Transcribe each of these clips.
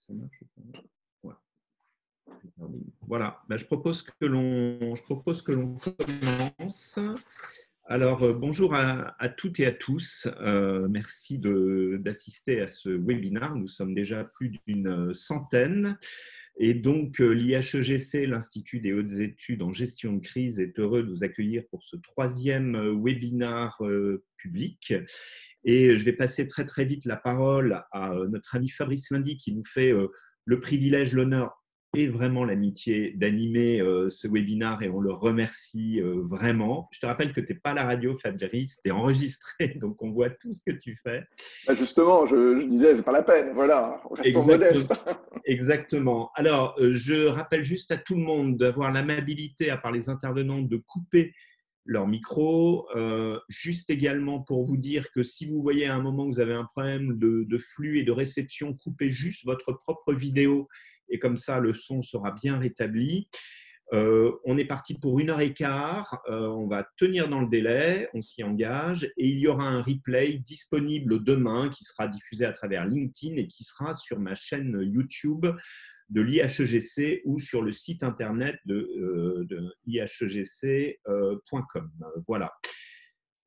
Ça marche pas. Ouais. Voilà, ben, je propose que l'on commence. Alors, bonjour à toutes et à tous. Merci d'assister à ce webinaire. Nous sommes déjà plus d'une centaine. Et donc, l'IHEGC, l'Institut des hautes études en gestion de crise, est heureux de vous accueillir pour ce troisième webinaire public. Et je vais passer très, très vite la parole à notre ami Fabrice Lundy qui nous fait le privilège, l'honneur et vraiment l'amitié d'animer ce webinaire et on le remercie vraiment. Je te rappelle que tu n'es pas à la radio, Fabrice, tu es enregistré, donc on voit tout ce que tu fais. Bah justement, je disais, c'est pas la peine, voilà, restons modestes. Exactement. Alors, je rappelle juste à tout le monde d'avoir l'amabilité, à part les intervenants, de couper leur micro. Juste également pour vous dire que si vous voyez à un moment que vous avez un problème de flux et de réception, coupez juste votre propre vidéo et comme ça, le son sera bien rétabli. On est parti pour 1h15, on va tenir dans le délai, on s'y engage et il y aura un replay disponible demain qui sera diffusé à travers LinkedIn et qui sera sur ma chaîne YouTube de l'IHEGC ou sur le site internet de ihegc.com. Voilà.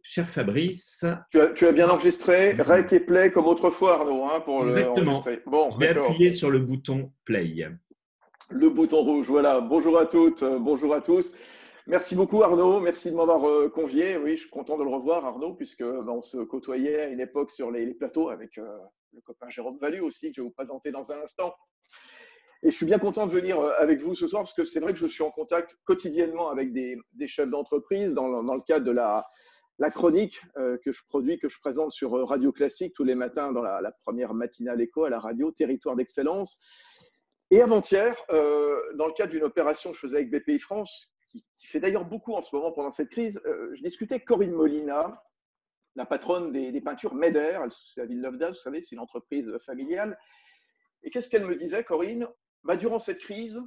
Cher Fabrice. Tu as bien enregistré, rec et play comme autrefois, Arnaud, hein, pour l'enregistrer. Bon, je vais appuyer sur le bouton play. Le bouton rouge, voilà. Bonjour à toutes, bonjour à tous. Merci beaucoup Arnaud, merci de m'avoir convié. Oui, je suis content de le revoir Arnaud, puisque on se côtoyait à une époque sur les plateaux avec le copain Jérôme Valu aussi, que je vais vous présenter dans un instant. Et je suis bien content de venir avec vous ce soir, parce que c'est vrai que je suis en contact quotidiennement avec des chefs d'entreprise dans le cadre de la chronique que je produis, que je présente sur Radio Classique tous les matins dans la première matinale écho à la radio, Territoire d'Excellence. Et avant-hier, dans le cadre d'une opération que je faisais avec BPI France, qui fait d'ailleurs beaucoup en ce moment pendant cette crise, je discutais avec Corinne Molina, la patronne des peintures Meder, c'est à Villeneuve d'Ascq, vous savez, c'est une entreprise familiale. Et qu'est-ce qu'elle me disait, Corinne? Durant cette crise,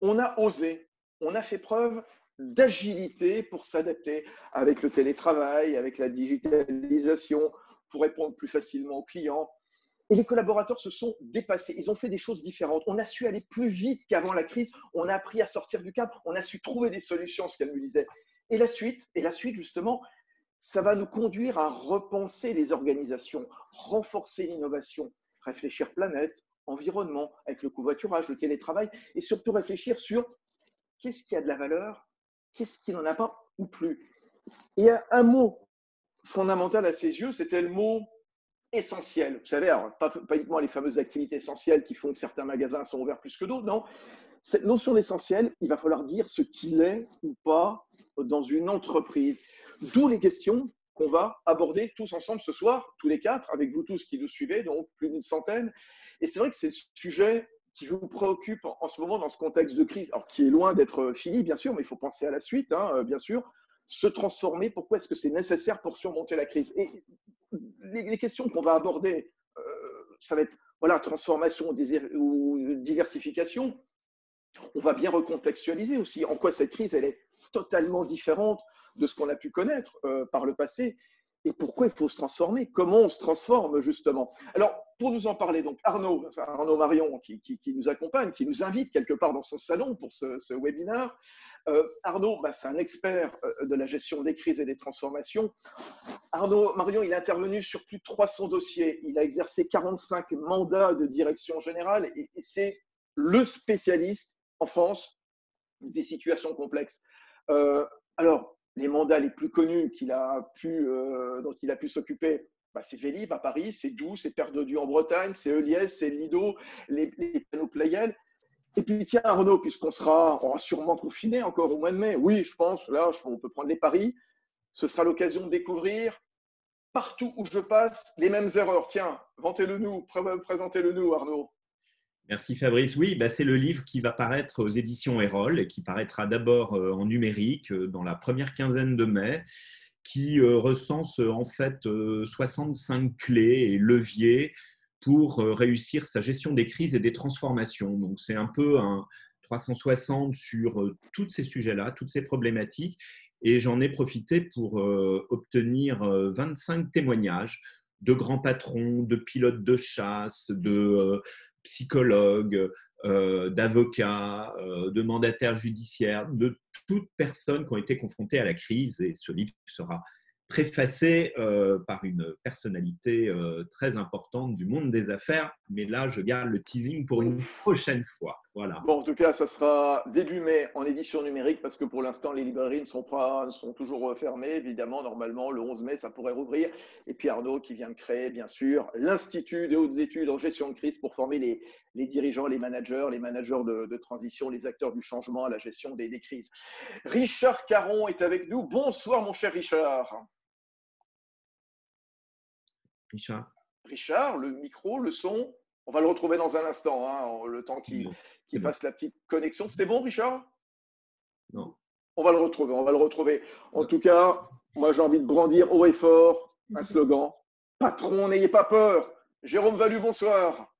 on a osé, on a fait preuve d'agilité pour s'adapter avec le télétravail, avec la digitalisation, pour répondre plus facilement aux clients. Et les collaborateurs se sont dépassés. Ils ont fait des choses différentes. On a su aller plus vite qu'avant la crise. On a appris à sortir du cadre. On a su trouver des solutions, ce qu'elle me disait. Et la suite, justement, ça va nous conduire à repenser les organisations, renforcer l'innovation, réfléchir planète, environnement, avec le covoiturage, le télétravail, et surtout réfléchir sur qu'est-ce qui a de la valeur, qu'est-ce qui n'en a pas ou plus. Et il y a un mot fondamental à ses yeux, c'était le mot essentiel. Vous savez, alors, pas uniquement les fameuses activités essentielles qui font que certains magasins sont ouverts plus que d'autres, non. Cette notion d'essentiel, il va falloir dire ce qu'il est ou pas dans une entreprise. D'où les questions qu'on va aborder tous ensemble ce soir, tous les quatre, avec vous tous qui nous suivez, donc plus d'une centaine. Et c'est vrai que c'est le sujet qui vous préoccupe en ce moment dans ce contexte de crise, alors qui est loin d'être fini, bien sûr, mais il faut penser à la suite, hein, bien sûr. Se transformer, pourquoi est-ce que c'est nécessaire pour surmonter la crise? Et les questions qu'on va aborder, ça va être voilà, transformation ou diversification. On va bien recontextualiser aussi en quoi cette crise elle est totalement différente de ce qu'on a pu connaître par le passé et pourquoi il faut se transformer, comment on se transforme justement. Alors pour nous en parler, donc Arnaud Marion qui nous accompagne, qui nous invite quelque part dans son salon pour ce webinaire. Arnaud, c'est un expert de la gestion des crises et des transformations. Arnaud Marion, il est intervenu sur plus de 300 dossiers, il a exercé 45 mandats de direction générale et c'est le spécialiste en France des situations complexes. Alors, les mandats les plus connus dont il a pu s'occuper, c'est Vélib à Paris, c'est Doux, c'est Perdodieu en Bretagne, c'est Eliès, c'est Lido, les panneaux Playel. Et puis tiens Arnaud, puisqu'on sera sûrement confiné encore au mois de mai, oui je pense, là on peut prendre les paris, ce sera l'occasion de découvrir partout où je passe les mêmes erreurs. Tiens, vantez-le nous, présentez-le nous Arnaud. Merci Fabrice. Oui, c'est le livre qui va paraître aux éditions Erol et qui paraîtra d'abord en numérique dans la première quinzaine de mai, qui recense en fait 65 clés et leviers pour réussir sa gestion des crises et des transformations. Donc c'est un peu un 360 sur tous ces sujets-là, toutes ces problématiques. Et j'en ai profité pour obtenir 25 témoignages de grands patrons, de pilotes de chasse, de psychologues, d'avocats, de mandataires judiciaires, de toutes personnes qui ont été confrontées à la crise. Et ce livre sera préfacé par une personnalité très importante du monde des affaires. Mais là, je garde le teasing pour une prochaine fois. Voilà. Bon, en tout cas, ça sera début mai en édition numérique parce que pour l'instant, les librairies sont toujours fermées. Évidemment, normalement, le 11 mai, ça pourrait rouvrir. Et puis Arnaud qui vient de créer, bien sûr, l'Institut des hautes études en gestion de crise pour former les dirigeants, les managers de transition, les acteurs du changement à la gestion des crises. Richard Caron est avec nous. Bonsoir, mon cher Richard. Richard, le micro, le son, on va le retrouver dans un instant, hein, le temps qu'il fasse la petite connexion. C'était bon, Richard? Non. On va le retrouver. En tout cas, moi j'ai envie de brandir haut et fort un slogan. Patron, n'ayez pas peur. Jérôme Valu, bonsoir.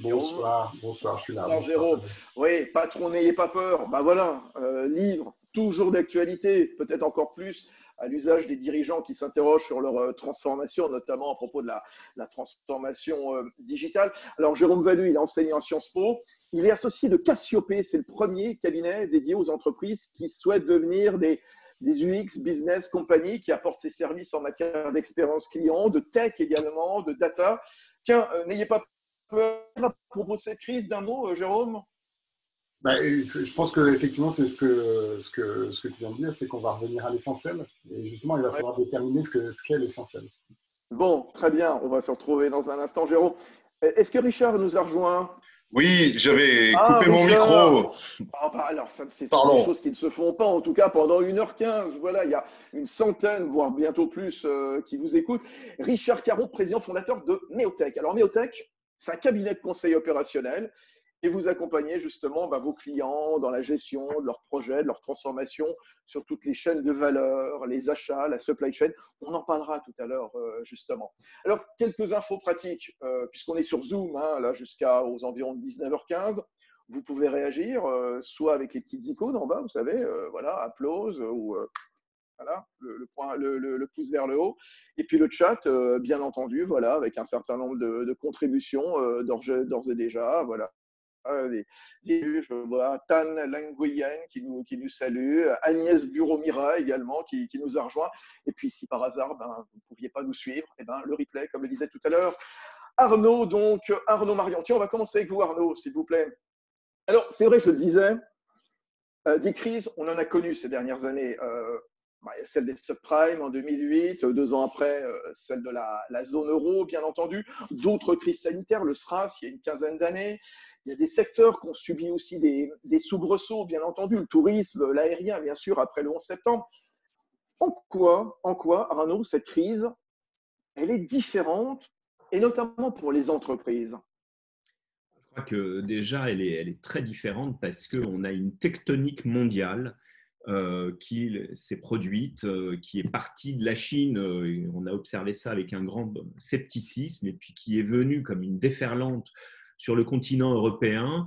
Bonsoir, je suis là. Alors, Jérôme, oui, patron, n'ayez pas peur. Ben voilà, livre toujours d'actualité, peut-être encore plus à l'usage des dirigeants qui s'interrogent sur leur transformation, notamment à propos de la transformation digitale. Alors, Jérôme Valu, il est enseignant à Sciences Po. Il est associé de Cassiopée. C'est le premier cabinet dédié aux entreprises qui souhaitent devenir des UX, business compagnies qui apportent ses services en matière d'expérience client, de tech également, de data. Tiens, n'ayez pas peur à propos de cette crise, d'un mot, Jérôme? Je pense qu'effectivement, c'est ce que tu viens de dire, c'est qu'on va revenir à l'essentiel. Et justement, il va falloir déterminer ce qu'est l'essentiel. Bon, très bien. On va se retrouver dans un instant, Jérôme. Est-ce que Richard nous a rejoint? Oui, j'avais coupé mon micro. Alors, c'est des choses qui ne se font pas, en tout cas pendant 1h15. Voilà, il y a une centaine, voire bientôt plus, qui vous écoutent. Richard Caron, président fondateur de Meotech. Alors, Meotech, c'est un cabinet de conseil opérationnel et vous accompagnez justement vos clients dans la gestion de leurs projets, de leur transformation sur toutes les chaînes de valeur, les achats, la supply chain. On en parlera tout à l'heure justement. Alors, quelques infos pratiques, puisqu'on est sur Zoom, là jusqu'aux environs de 19h15. Vous pouvez réagir, soit avec les petites icônes en bas, vous savez, voilà, applause ou voilà, le pouce vers le haut. Et puis le chat, bien entendu, voilà, avec un certain nombre de contributions d'ores et déjà, voilà. Je vois Tan Languyen qui nous salue, Agnès Bureau-Mira également qui nous a rejoint. Et puis si par hasard vous ne pouviez pas nous suivre, le replay, comme le disait tout à l'heure Arnaud, Arnaud Marion. Tiens, on va commencer avec vous, Arnaud, s'il vous plaît. Alors, c'est vrai, je le disais, des crises, on en a connu ces dernières années. Celle des subprimes en 2008, 2 ans après, celle de la zone euro, bien entendu. D'autres crises sanitaires, le SRAS, il y a une quinzaine d'années. Il y a des secteurs qui ont subi aussi des soubresauts, bien entendu. Le tourisme, l'aérien, bien sûr, après le 11 septembre. En quoi, Arnaud, cette crise, elle est différente, et notamment pour les entreprises? Je crois que déjà, elle est très différente parce qu'on a une tectonique mondiale qui s'est produite, qui est partie de la Chine. On a observé ça avec un grand scepticisme et puis qui est venue comme une déferlante sur le continent européen,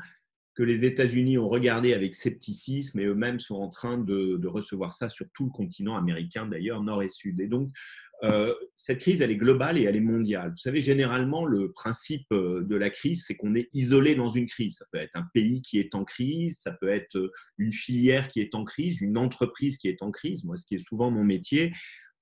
que les États-Unis ont regardé avec scepticisme et eux-mêmes sont en train de recevoir ça sur tout le continent américain, d'ailleurs, nord et sud. Et donc, cette crise, elle est globale et elle est mondiale. Vous savez, généralement, le principe de la crise, c'est qu'on est isolé dans une crise. Ça peut être un pays qui est en crise, ça peut être une filière qui est en crise, une entreprise qui est en crise. Moi, ce qui est souvent mon métier,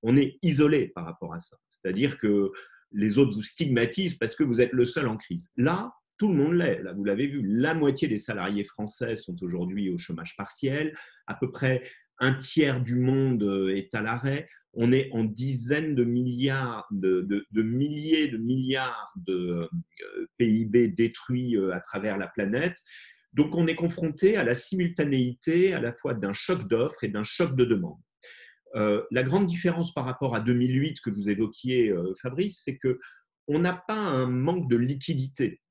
on est isolé par rapport à ça. C'est-à-dire que les autres vous stigmatisent parce que vous êtes le seul en crise. Là, tout le monde l'est. Là, vous l'avez vu, la moitié des salariés français sont aujourd'hui au chômage partiel. À peu près un tiers du monde est à l'arrêt. On est en dizaines de milliards, de milliers de milliards de PIB détruits à travers la planète. Donc, on est confronté à la simultanéité à la fois d'un choc d'offres et d'un choc de demande. La grande différence par rapport à 2008 que vous évoquiez, Fabrice, c'est qu'on n'a pas un manque de liquidité.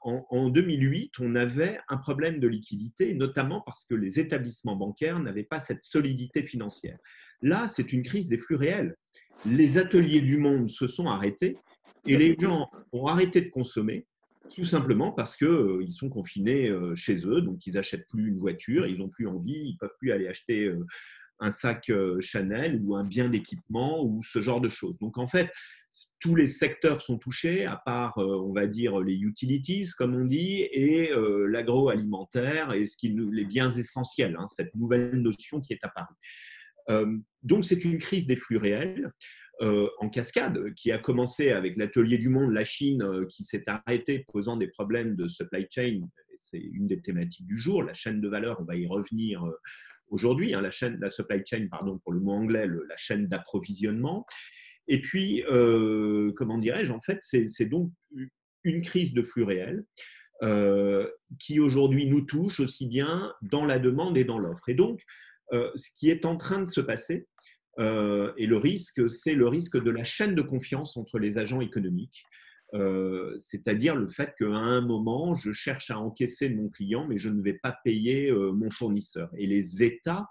En 2008, on avait un problème de liquidité, notamment parce que les établissements bancaires n'avaient pas cette solidité financière. Là, c'est une crise des flux réels. Les ateliers du monde se sont arrêtés et les gens ont arrêté de consommer, tout simplement parce qu'ils sont confinés chez eux, donc ils n'achètent plus une voiture, ils n'ont plus envie, ils ne peuvent plus aller acheter un sac Chanel ou un bien d'équipement ou ce genre de choses. Donc en fait, tous les secteurs sont touchés, à part, on va dire, les utilities, comme on dit, et l'agroalimentaire et les biens essentiels, hein, cette nouvelle notion qui est apparue. Donc c'est une crise des flux réels. En cascade, qui a commencé avec l'atelier du monde, la Chine, qui s'est arrêtée, posant des problèmes de supply chain. C'est une des thématiques du jour. La chaîne de valeur, on va y revenir aujourd'hui. Hein, la supply chain, pardon, pour le mot anglais, la chaîne d'approvisionnement. Et puis, comment dirais-je, en fait, c'est donc une crise de flux réels qui aujourd'hui nous touche aussi bien dans la demande et dans l'offre. Et donc, ce qui est en train de se passer, et le risque, c'est le risque de la chaîne de confiance entre les agents économiques. C'est-à-dire le fait qu'à un moment, je cherche à encaisser mon client, mais je ne vais pas payer mon fournisseur. Et les États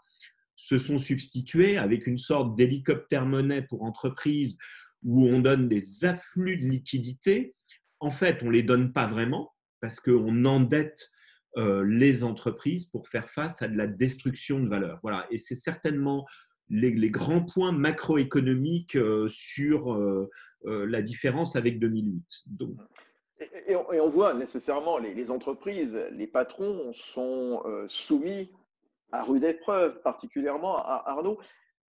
se sont substitués avec une sorte d'hélicoptère-monnaie pour entreprises où on donne des afflux de liquidités. En fait, on ne les donne pas vraiment parce qu'on endette les entreprises pour faire face à de la destruction de valeur. Voilà. Et c'est certainement les grands points macroéconomiques sur la différence avec 2008. Donc, et on voit nécessairement les entreprises, les patrons sont soumis à rude épreuve, particulièrement à Arnaud.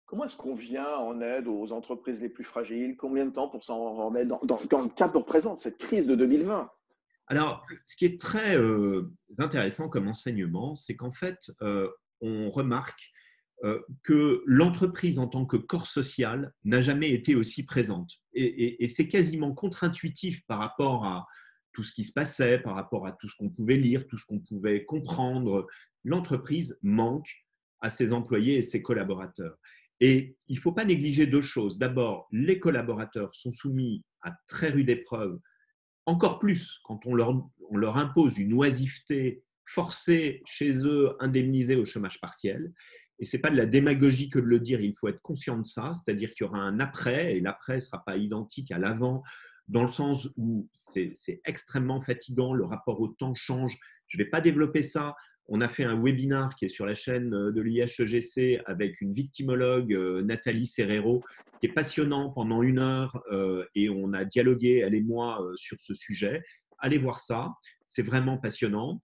Comment est-ce qu'on vient en aide aux entreprises les plus fragiles? Combien de temps pour s'en remettre dans le cadre présent de cette crise de 2020? Alors, ce qui est très intéressant comme enseignement, c'est qu'en fait, on remarque que l'entreprise en tant que corps social n'a jamais été aussi présente. Et c'est quasiment contre-intuitif par rapport à tout ce qui se passait, par rapport à tout ce qu'on pouvait lire, tout ce qu'on pouvait comprendre. L'entreprise manque à ses employés et ses collaborateurs. Et il ne faut pas négliger deux choses. D'abord, les collaborateurs sont soumis à très rude épreuve, encore plus quand on leur impose une oisiveté forcée chez eux, indemnisée au chômage partiel. Et ce n'est pas de la démagogie que de le dire, il faut être conscient de ça, c'est-à-dire qu'il y aura un après, et l'après ne sera pas identique à l'avant, dans le sens où c'est extrêmement fatigant, le rapport au temps change. Je ne vais pas développer ça. On a fait un webinar qui est sur la chaîne de l'IHEGC avec une victimologue, Nathalie Serrero, qui est passionnant pendant 1 heure, et on a dialogué, elle et moi, sur ce sujet. Allez voir ça, c'est vraiment passionnant.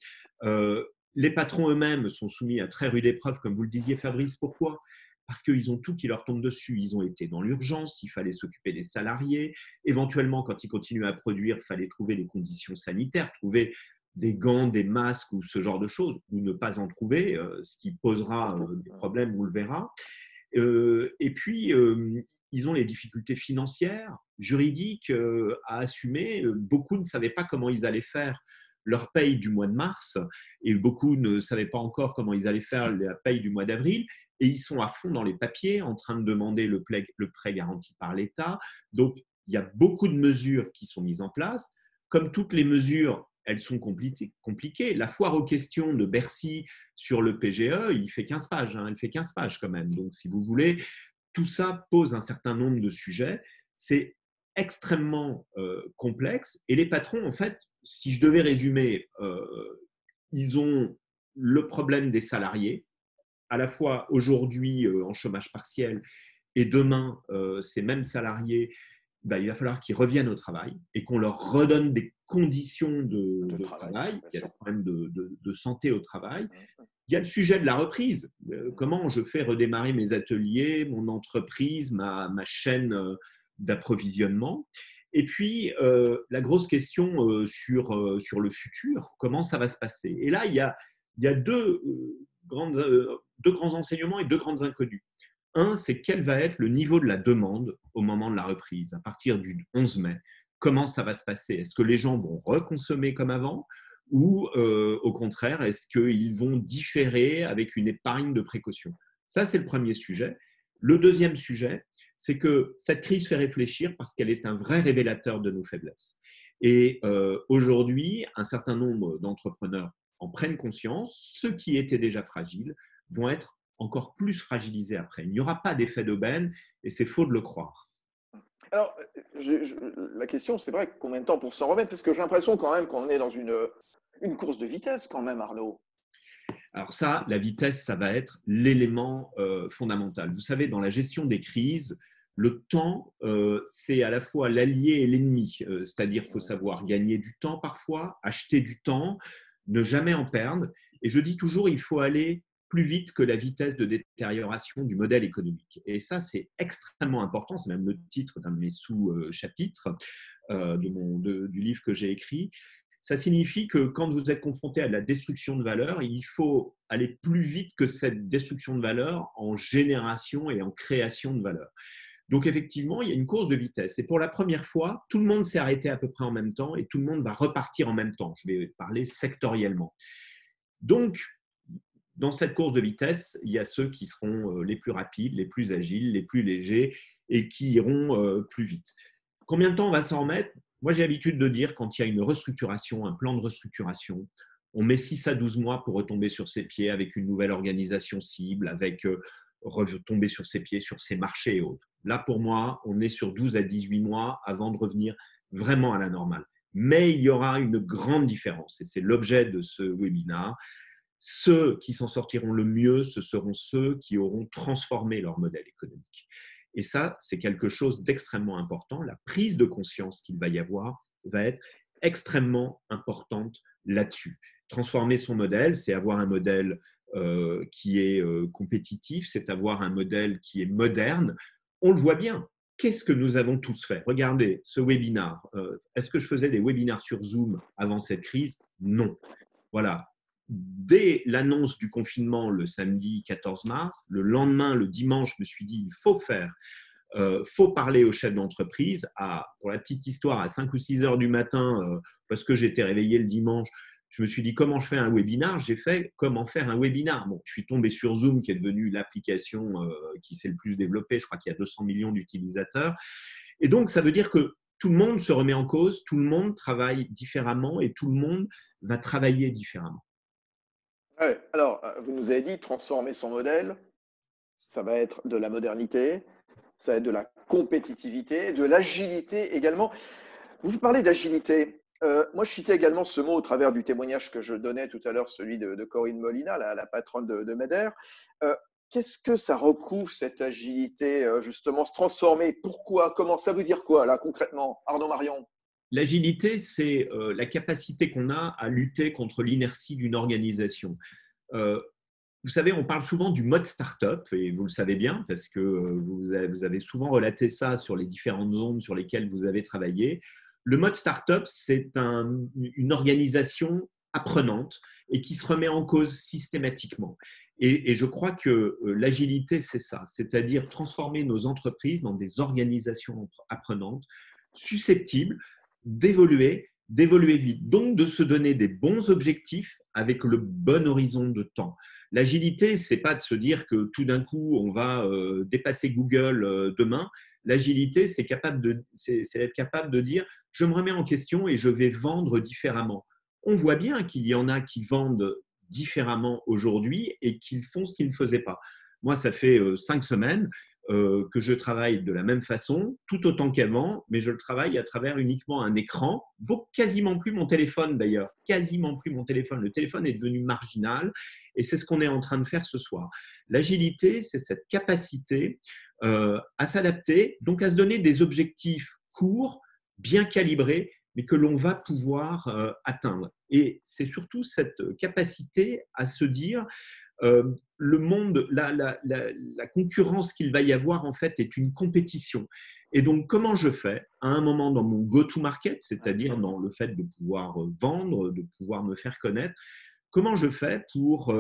Les patrons eux-mêmes sont soumis à très rude épreuve, comme vous le disiez, Fabrice. Pourquoi ? Parce qu'ils ont tout qui leur tombe dessus. Ils ont été dans l'urgence, il fallait s'occuper des salariés. Éventuellement, quand ils continuent à produire, il fallait trouver les conditions sanitaires, trouver des gants, des masques ou ce genre de choses, ou ne pas en trouver, ce qui posera des problèmes, on le verra. Et puis, ils ont les difficultés financières, juridiques à assumer. Beaucoup ne savaient pas comment ils allaient faire leur paye du mois de mars et beaucoup ne savaient pas encore comment ils allaient faire la paye du mois d'avril. Et ils sont à fond dans les papiers en train de demander le prêt garanti par l'État. Donc, il y a beaucoup de mesures qui sont mises en place. Comme toutes les mesures, elles sont compliquées. La foire aux questions de Bercy sur le PGE, il fait 15 pages. Hein, elle fait 15 pages quand même. Donc, si vous voulez, tout ça pose un certain nombre de sujets. C'est extrêmement complexe. Et les patrons, en fait, si je devais résumer, ils ont le problème des salariés, à la fois aujourd'hui en chômage partiel et demain, ces mêmes salariés, il va falloir qu'ils reviennent au travail et qu'on leur redonne des conditions de travail. Il y a le problème de santé au travail. Il y a le sujet de la reprise. Comment je fais redémarrer mes ateliers, mon entreprise, ma chaîne d'approvisionnement. Et puis, la grosse question sur le futur, comment ça va se passer. Et là, il y a deux grands enseignements et deux grandes inconnues. Un, c'est quel va être le niveau de la demande au moment de la reprise, à partir du 11 mai. Comment ça va se passer? Est-ce que les gens vont reconsommer comme avant ou au contraire, est-ce qu'ils vont différer avec une épargne de précaution? Ça, c'est le premier sujet. Le deuxième sujet, c'est que cette crise fait réfléchir parce qu'elle est un vrai révélateur de nos faiblesses. Et aujourd'hui, un certain nombre d'entrepreneurs en prennent conscience. Ceux qui étaient déjà fragiles vont être encore plus fragilisés après. Il n'y aura pas d'effet d'aubaine et c'est faux de le croire. Alors, la question, c'est vrai, combien de temps pour s'en remettre? Parce que j'ai l'impression quand même qu'on est dans une course de vitesse quand même, Arnaud. Alors ça, la vitesse, ça va être l'élément fondamental. Vous savez, dans la gestion des crises, le temps, c'est à la fois l'allié et l'ennemi. C'est-à-dire qu'il faut savoir gagner du temps parfois, acheter du temps, ne jamais en perdre. Et je dis toujours, il faut aller plus vite que la vitesse de détérioration du modèle économique. Et ça, c'est extrêmement important. C'est même le titre d'un de mes sous-chapitres du livre que j'ai écrit. Ça signifie que quand vous êtes confronté à la destruction de valeur, il faut aller plus vite que cette destruction de valeur en génération et en création de valeur. Donc effectivement, il y a une course de vitesse. Et pour la première fois, tout le monde s'est arrêté à peu près en même temps et tout le monde va repartir en même temps. Je vais parler sectoriellement. Donc, dans cette course de vitesse, il y a ceux qui seront les plus rapides, les plus agiles, les plus légers et qui iront plus vite. Combien de temps on va s'en remettre? Moi, j'ai l'habitude de dire quand il y a une restructuration, un plan de restructuration, on met 6 à 12 mois pour retomber sur ses pieds avec une nouvelle organisation cible, avec retomber sur ses pieds sur ses marchés et autres. Là, pour moi, on est sur 12 à 18 mois avant de revenir vraiment à la normale. Mais il y aura une grande différence et c'est l'objet de ce webinaire. Ceux qui s'en sortiront le mieux, ce seront ceux qui auront transformé leur modèle économique. Et ça, c'est quelque chose d'extrêmement important. La prise de conscience qu'il va y avoir va être extrêmement importante là-dessus. Transformer son modèle, c'est avoir un modèle qui est compétitif, c'est avoir un modèle qui est moderne. On le voit bien. Qu'est-ce que nous avons tous fait? Regardez ce webinaire. Est-ce que je faisais des webinaires sur Zoom avant cette crise? Non. Voilà. Dès l'annonce du confinement le samedi 14 mars, le lendemain, le dimanche, je me suis dit, il faut faire, faut parler aux chefs d'entreprise. Pour la petite histoire, à 5 ou 6 heures du matin, parce que j'étais réveillé le dimanche, je me suis dit, comment je fais un webinaire? J'ai fait comment faire un webinaire. Bon, je suis tombé sur Zoom, qui est devenue l'application qui s'est le plus développée. Je crois qu'il y a 200 millions d'utilisateurs. Et donc, ça veut dire que tout le monde se remet en cause, tout le monde travaille différemment et tout le monde va travailler différemment. Ouais, alors, vous nous avez dit transformer son modèle, ça va être de la modernité, ça va être de la compétitivité, de l'agilité également. Vous parlez d'agilité. Moi, je citais également ce mot au travers du témoignage que je donnais tout à l'heure, celui de Corinne Molina, la patronne de MEDER. Qu'est-ce que ça recouvre, cette agilité, justement, se transformer? Pourquoi? Comment? Ça veut dire quoi, là, concrètement, Arnaud Marion? L'agilité, c'est la capacité qu'on a à lutter contre l'inertie d'une organisation. Vous savez, on parle souvent du mode start-up, et vous le savez bien, parce que vous avez souvent relaté ça sur les différentes zones sur lesquelles vous avez travaillé. Le mode start-up, c'est une organisation apprenante et qui se remet en cause systématiquement. Et je crois que l'agilité, c'est ça, c'est-à-dire transformer nos entreprises dans des organisations apprenantes, susceptibles d'évoluer vite, donc de se donner des bons objectifs avec le bon horizon de temps. L'agilité, ce n'est pas de se dire que tout d'un coup, on va dépasser Google demain. L'agilité, c'est être capable de dire « je me remets en question et je vais vendre différemment ». On voit bien qu'il y en a qui vendent différemment aujourd'hui et qui font ce qu'ils ne faisaient pas. Moi, ça fait 5 semaines que je travaille de la même façon, tout autant qu'avant, mais je le travaille à travers uniquement un écran, quasiment plus mon téléphone d'ailleurs, quasiment plus mon téléphone. Le téléphone est devenu marginal et c'est ce qu'on est en train de faire ce soir. L'agilité, c'est cette capacité à s'adapter, donc à se donner des objectifs courts, bien calibrés, mais que l'on va pouvoir atteindre. Et c'est surtout cette capacité à se dire le monde, la concurrence qu'il va y avoir en fait est une compétition. Et donc, comment je fais à un moment dans mon go-to-market, c'est-à-dire dans le fait de pouvoir vendre, de pouvoir me faire connaître, comment je fais pour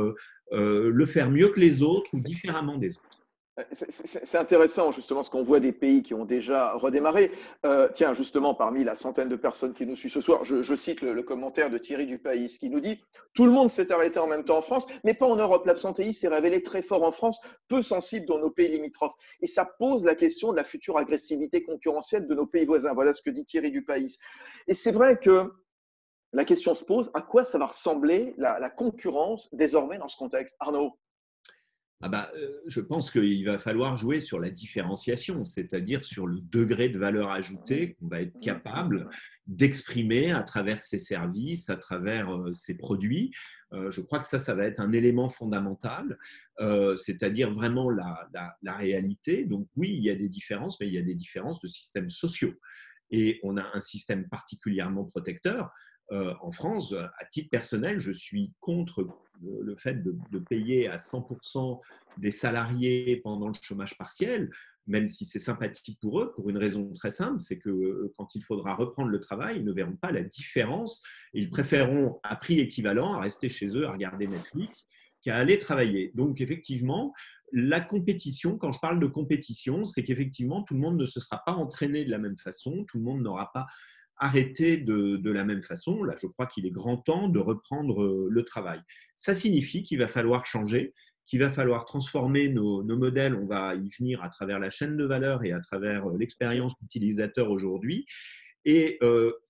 le faire mieux que les autres ou différemment des autres? C'est intéressant, justement, ce qu'on voit des pays qui ont déjà redémarré. Tiens, justement, parmi la centaine de personnes qui nous suivent ce soir, je cite le commentaire de Thierry Dupaïs qui nous dit « Tout le monde s'est arrêté en même temps en France, mais pas en Europe. L'absentéisme s'est révélé très fort en France, peu sensible dans nos pays limitrophes. » Et ça pose la question de la future agressivité concurrentielle de nos pays voisins. Voilà ce que dit Thierry Dupaïs. Et c'est vrai que la question se pose, à quoi ça va ressembler la concurrence désormais dans ce contexte? Arnaud? Je pense qu'il va falloir jouer sur la différenciation, c'est-à-dire sur le degré de valeur ajoutée qu'on va être capable d'exprimer à travers ses services, à travers ses produits. Je crois que ça va être un élément fondamental, c'est-à-dire vraiment la réalité. Donc oui, il y a des différences, mais il y a des différences de systèmes sociaux. Et on a un système particulièrement protecteur. En France, à titre personnel, je suis contre le fait de payer à 100% des salariés pendant le chômage partiel, même si c'est sympathique pour eux, pour une raison très simple, c'est que quand il faudra reprendre le travail, ils ne verront pas la différence. Ils préféreront, à prix équivalent, à rester chez eux, à regarder Netflix, qu'à aller travailler. Donc, effectivement, la compétition, quand je parle de compétition, c'est qu'effectivement, tout le monde ne se sera pas entraîné de la même façon, tout le monde n'aura pas arrêté de la même façon. Là, je crois qu'il est grand temps de reprendre le travail. Ça signifie qu'il va falloir changer, qu'il va falloir transformer nos modèles. On va y venir à travers la chaîne de valeur et à travers l'expérience utilisateur aujourd'hui. Et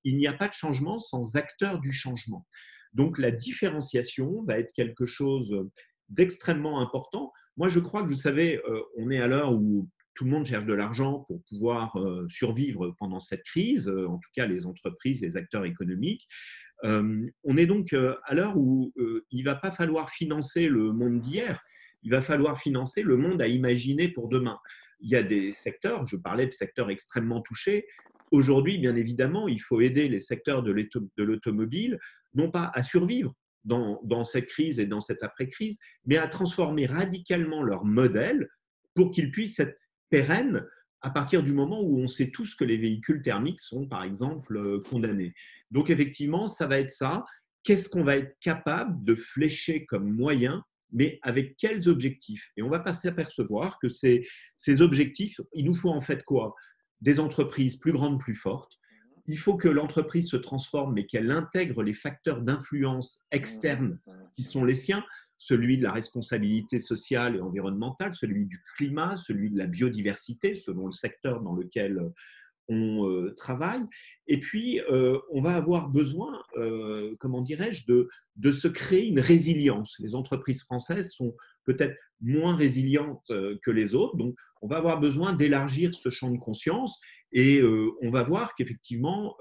il n'y a pas de changement sans acteurs du changement. Donc, la différenciation va être quelque chose d'extrêmement important. Moi, je crois que, vous savez, on est à l'heure où tout le monde cherche de l'argent pour pouvoir survivre pendant cette crise, en tout cas les entreprises, les acteurs économiques. On est donc à l'heure où il ne va pas falloir financer le monde d'hier, il va falloir financer le monde à imaginer pour demain. Il y a des secteurs, je parlais de secteurs extrêmement touchés. Aujourd'hui, bien évidemment, il faut aider les secteurs de l'automobile, non pas à survivre dans cette crise et dans cette après-crise, mais à transformer radicalement leur modèle pour qu'ils puissent être pérennes à partir du moment où on sait tous que les véhicules thermiques sont, par exemple, condamnés. Donc, effectivement, ça va être ça. Qu'est-ce qu'on va être capable de flécher comme moyen, mais avec quels objectifs? Et on va pas s'apercevoir que ces objectifs, il nous faut en fait quoi? Des entreprises plus grandes, plus fortes. Il faut que l'entreprise se transforme, mais qu'elle intègre les facteurs d'influence externes qui sont les siens, celui de la responsabilité sociale et environnementale, celui du climat, celui de la biodiversité, selon le secteur dans lequel on travaille. Et puis, on va avoir besoin, comment dirais-je, de se créer une résilience. Les entreprises françaises sont peut-être moins résilientes que les autres, donc on va avoir besoin d'élargir ce champ de conscience et on va voir qu'effectivement,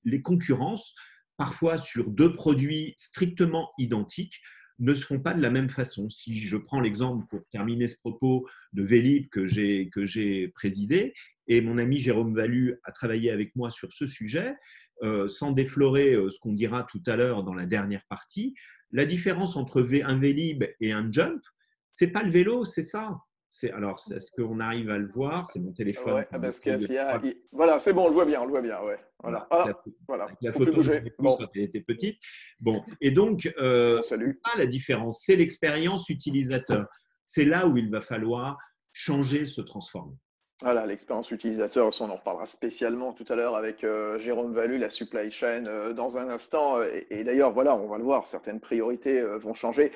les concurrences, parfois sur deux produits strictement identiques, ne se font pas de la même façon. Si je prends l'exemple, pour terminer ce propos, de Vélib que j'ai présidé, et mon ami Jérôme Vallu a travaillé avec moi sur ce sujet, sans déflorer ce qu'on dira tout à l'heure dans la dernière partie, la différence entre un Vélib et un Jump, ce n'est pas le vélo, c'est ça. Alors, est-ce qu'on arrive à le voir? C'est mon téléphone. Ouais, parce que voilà, c'est bon, on le voit bien, Ouais. Voilà. Voilà. La photo que j'ai prise quand elle était petite. Bon, et donc, c'est ça la différence, c'est l'expérience utilisateur. C'est là où il va falloir changer, se transformer. Voilà, l'expérience utilisateur, on en reparlera spécialement tout à l'heure avec Jérôme Vallu, la supply chain, dans un instant. Et d'ailleurs, voilà, on va le voir, certaines priorités vont changer.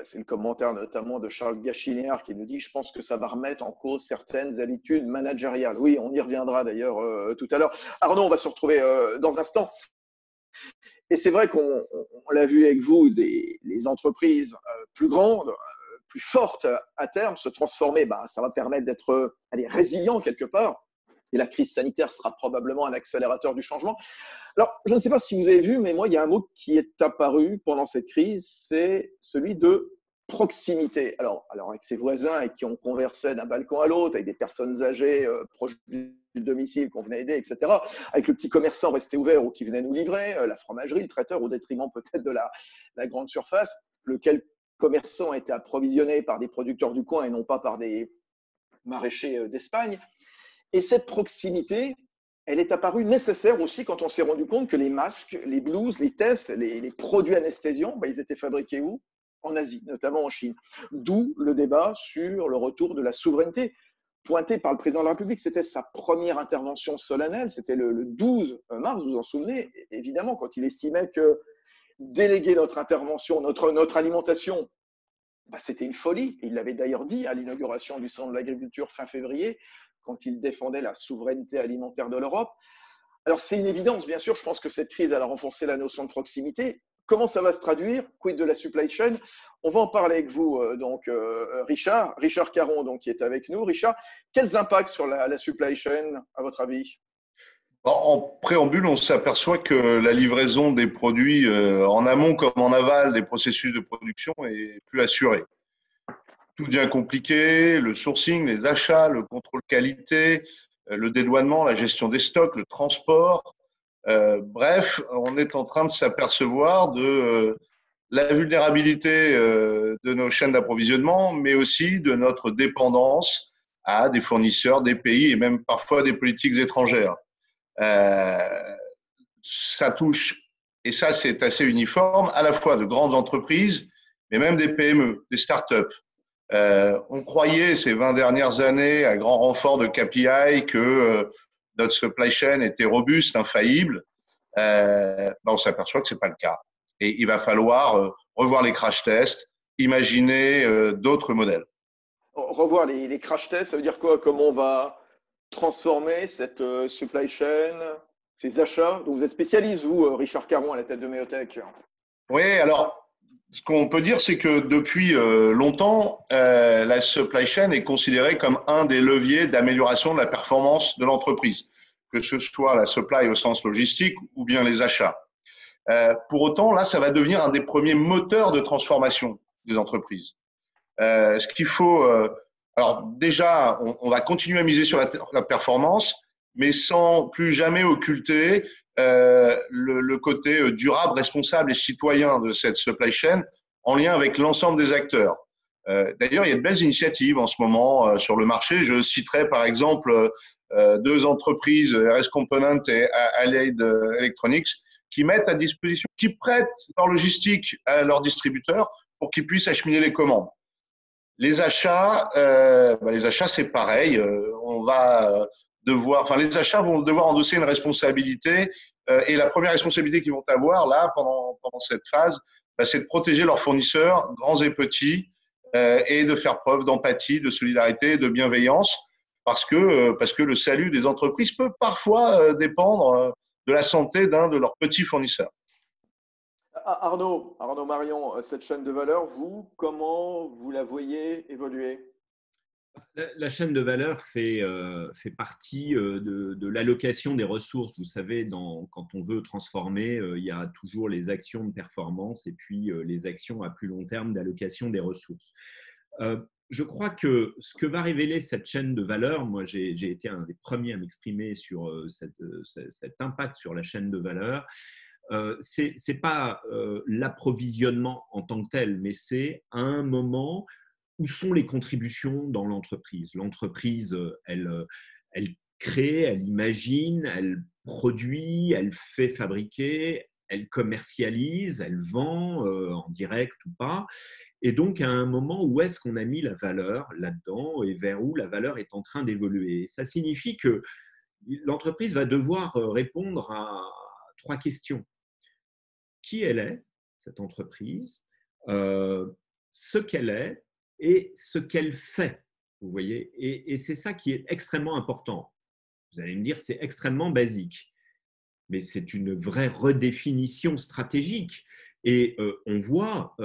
C'est le commentaire notamment de Charles Gachinière qui nous dit « Je pense que ça va remettre en cause certaines habitudes managériales ». Oui, on y reviendra d'ailleurs tout à l'heure. Arnaud, on va se retrouver dans un instant. Et c'est vrai qu'on l'a vu avec vous, les entreprises plus grandes, plus fortes à terme, se transformer, ça va permettre d'être résilient quelque part. Et la crise sanitaire sera probablement un accélérateur du changement. Alors, je ne sais pas si vous avez vu, mais moi, il y a un mot qui est apparu pendant cette crise, c'est celui de proximité. Alors avec ses voisins avec qui on conversait d'un balcon à l'autre, avec des personnes âgées proches du domicile qu'on venait aider, etc. Avec le petit commerçant resté ouvert ou qui venait nous livrer, la fromagerie, le traiteur, au détriment peut-être de la grande surface, lequel commerçant était approvisionné par des producteurs du coin et non pas par des maraîchers d'Espagne. Et cette proximité, elle est apparue nécessaire aussi quand on s'est rendu compte que les masques, les blouses, les tests, les produits anesthésiants, ils étaient fabriqués où? En Asie, notamment en Chine. D'où le débat sur le retour de la souveraineté pointé par le président de la République. C'était sa première intervention solennelle, c'était le 12 mars, vous vous en souvenez, évidemment, quand il estimait que déléguer notre intervention, notre alimentation, c'était une folie. Il l'avait d'ailleurs dit à l'inauguration du Salon de l'agriculture fin février, quand il défendait la souveraineté alimentaire de l'Europe. Alors c'est une évidence, bien sûr, je pense que cette crise elle a renforcé la notion de proximité. Comment ça va se traduire? Quid de la supply chain? On va en parler avec vous, Richard Caron, qui est avec nous. Richard, quels impacts sur la supply chain, à votre avis? En préambule, on s'aperçoit que la livraison des produits en amont comme en aval des processus de production est plus assurée. Tout devient compliqué, le sourcing, les achats, le contrôle qualité, le dédouanement, la gestion des stocks, le transport. Bref, on est en train de s'apercevoir de la vulnérabilité de nos chaînes d'approvisionnement, mais aussi de notre dépendance à des fournisseurs, des pays et même parfois des politiques étrangères. Ça touche, et ça c'est assez uniforme, à la fois de grandes entreprises, mais même des PME, des startups. On croyait ces 20 dernières années, à grand renfort de KPI, que notre supply chain était robuste, infaillible. On s'aperçoit que ce n'est pas le cas. Et il va falloir revoir les crash tests, imaginer d'autres modèles. Revoir les crash tests, ça veut dire quoi? Comment on va transformer cette supply chain, ces achats? Donc vous êtes spécialiste, vous, Richard Caron, à la tête de Meotech. Oui, alors, ce qu'on peut dire, c'est que depuis longtemps, la supply chain est considérée comme un des leviers d'amélioration de la performance de l'entreprise, que ce soit la supply au sens logistique ou bien les achats. Pour autant, là, ça va devenir un des premiers moteurs de transformation des entreprises. Ce qu'il faut, alors déjà, on va continuer à miser sur la performance, mais sans plus jamais occulter le côté durable, responsable et citoyen de cette supply chain en lien avec l'ensemble des acteurs. D'ailleurs, il y a de belles initiatives en ce moment sur le marché. Je citerai par exemple deux entreprises, RS Component et Allied Electronics, qui mettent à disposition, qui prêtent leur logistique à leurs distributeurs pour qu'ils puissent acheminer les commandes. Les achats, c'est pareil. On va les achats vont devoir endosser une responsabilité. Et la première responsabilité qu'ils vont avoir là pendant cette phase, c'est de protéger leurs fournisseurs, grands et petits, et de faire preuve d'empathie, de solidarité, de bienveillance, parce que le salut des entreprises peut parfois dépendre de la santé d'un de leurs petits fournisseurs. Arnaud Marion, cette chaîne de valeur, vous, comment vous la voyez évoluer? La chaîne de valeur fait partie de l'allocation des ressources. Vous savez, quand on veut transformer, il y a toujours les actions de performance et puis les actions à plus long terme d'allocation des ressources. Je crois que ce que va révéler cette chaîne de valeur, moi j'ai été un des premiers à m'exprimer sur cet impact sur la chaîne de valeur, ce n'est pas l'approvisionnement en tant que tel, mais c'est à un moment où sont les contributions dans l'entreprise. L'entreprise, elle crée, elle imagine, elle produit, elle fait fabriquer, elle commercialise, elle vend en direct ou pas. Et donc, à un moment, où est-ce qu'on a mis la valeur là-dedans et vers où la valeur est en train d'évoluer? Ça signifie que l'entreprise va devoir répondre à 3 questions. Qui elle est, cette entreprise, ce qu'elle est et ce qu'elle fait. Vous voyez, et c'est ça qui est extrêmement important. Vous allez me dire, c'est extrêmement basique, mais c'est une vraie redéfinition stratégique. Et on voit,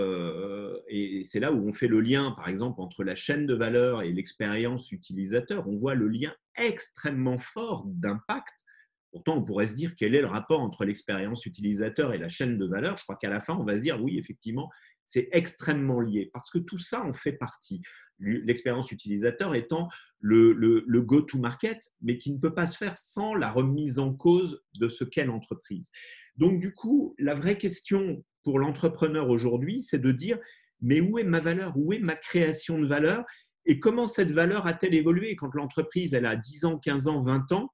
et c'est là où on fait le lien, par exemple, entre la chaîne de valeur et l'expérience utilisateur, on voit le lien extrêmement fort d'impact. Pourtant, on pourrait se dire quel est le rapport entre l'expérience utilisateur et la chaîne de valeur. Je crois qu'à la fin, on va se dire oui, effectivement, c'est extrêmement lié parce que tout ça en fait partie. L'expérience utilisateur étant le go-to-market, mais qui ne peut pas se faire sans la remise en cause de ce qu'est l'entreprise. Donc, du coup, la vraie question pour l'entrepreneur aujourd'hui, c'est de dire mais où est ma valeur? Où est ma création de valeur? Et comment cette valeur a-t-elle évolué? Quand l'entreprise elle a 10 ans, 15 ans, 20 ans,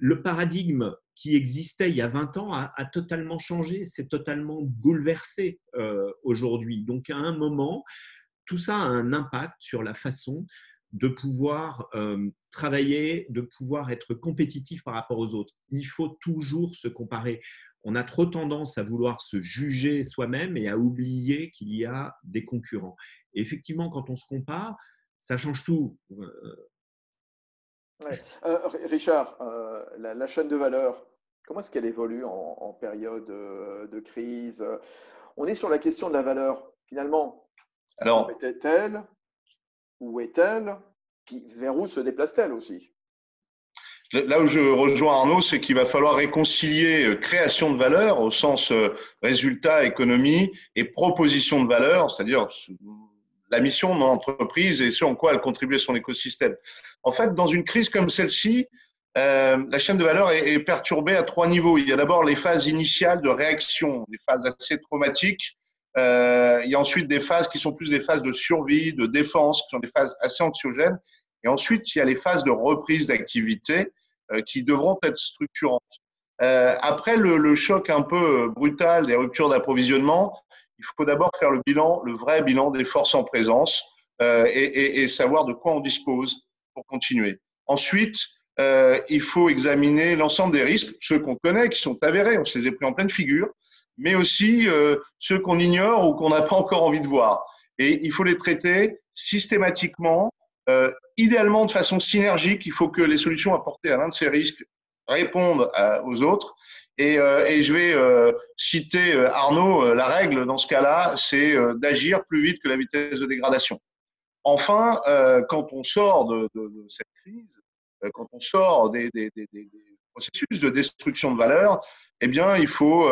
le paradigme qui existait il y a 20 ans a totalement changé, c'est totalement bouleversé aujourd'hui. Donc, à un moment, tout ça a un impact sur la façon de pouvoir travailler, de pouvoir être compétitif par rapport aux autres. Il faut toujours se comparer. On a trop tendance à vouloir se juger soi-même et à oublier qu'il y a des concurrents. Et effectivement, quand on se compare, ça change tout. Ouais. Richard, la chaîne de valeur, comment est-ce qu'elle évolue en période de crise? On est sur la question de la valeur. Finalement, Alors, où était-elle? Où est-elle? Vers où se déplace-t-elle aussi? Là où je rejoins Arnaud, c'est qu'il va falloir réconcilier création de valeur au sens résultat, économie et proposition de valeur, c'est-à-dire la mission de l'entreprise et ce en quoi elle contribue à son écosystème. En fait, dans une crise comme celle-ci, la chaîne de valeur est perturbée à 3 niveaux. Il y a d'abord les phases initiales de réaction, des phases assez traumatiques. Il y a ensuite des phases qui sont plus des phases de survie, de défense, qui sont des phases assez anxiogènes. Et ensuite, il y a les phases de reprise d'activité qui devront être structurantes. Après le choc un peu brutal des ruptures d'approvisionnement, il faut d'abord faire le bilan, le vrai bilan des forces en présence et savoir de quoi on dispose pour continuer. Ensuite, il faut examiner l'ensemble des risques, ceux qu'on connaît, qui sont avérés, on se les a pris en pleine figure, mais aussi ceux qu'on ignore ou qu'on n'a pas encore envie de voir. Et il faut les traiter systématiquement, idéalement de façon synergique. Il faut que les solutions apportées à l'un de ces risques répondent aux autres. Et je vais citer Arnaud, la règle dans ce cas-là, c'est d'agir plus vite que la vitesse de dégradation. Enfin, quand on sort de cette crise, quand on sort des processus de destruction de valeur, eh bien, il faut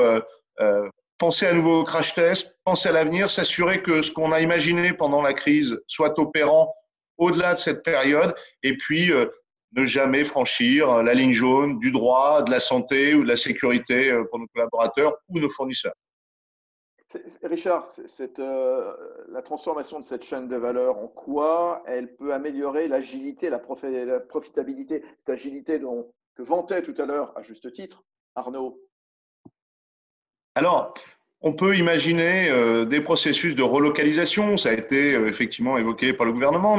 penser à nouveau au crash test, penser à l'avenir, s'assurer que ce qu'on a imaginé pendant la crise soit opérant au-delà de cette période, et puis ne jamais franchir la ligne jaune du droit, de la santé ou de la sécurité pour nos collaborateurs ou nos fournisseurs. Richard, la transformation de cette chaîne de valeur, en quoi elle peut améliorer l'agilité, la profitabilité, cette agilité que vantait tout à l'heure, à juste titre, Arnaud? Alors, on peut imaginer des processus de relocalisation, ça a été effectivement évoqué par le gouvernement,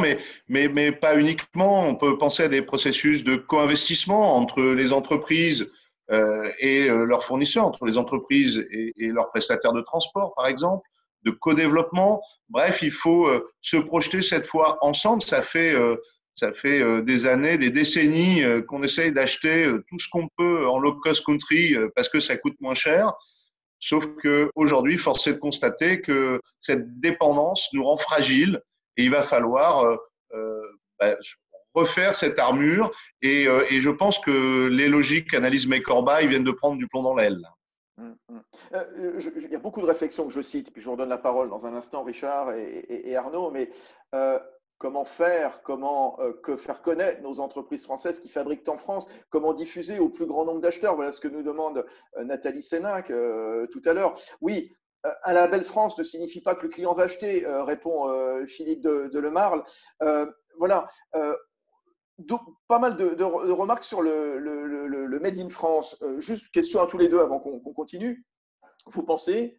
mais pas uniquement. On peut penser à des processus de co-investissement entre les entreprises et leurs fournisseurs, entre les entreprises et leurs prestataires de transport, par exemple, de co-développement. Bref, il faut se projeter cette fois ensemble. Ça fait des années, des décennies qu'on essaye d'acheter tout ce qu'on peut en low-cost country parce que ça coûte moins cher. Sauf qu'aujourd'hui, force est de constater que cette dépendance nous rend fragiles et il va falloir refaire cette armure. Et je pense que les logiques analyse make or buy viennent de prendre du plomb dans l'aile. Il y a beaucoup de réflexions que je cite, puis je vous redonne la parole dans un instant, Richard et Arnaud, mais comment faire, que faire connaître nos entreprises françaises qui fabriquent en France, comment diffuser au plus grand nombre d'acheteurs. Voilà ce que nous demande Nathalie Sénac tout à l'heure. Oui, un label France ne signifie pas que le client va acheter, répond Philippe de Lemarle. Voilà. Donc, pas mal de remarques sur le Made in France. Juste question à tous les deux avant qu'on continue. Vous pensez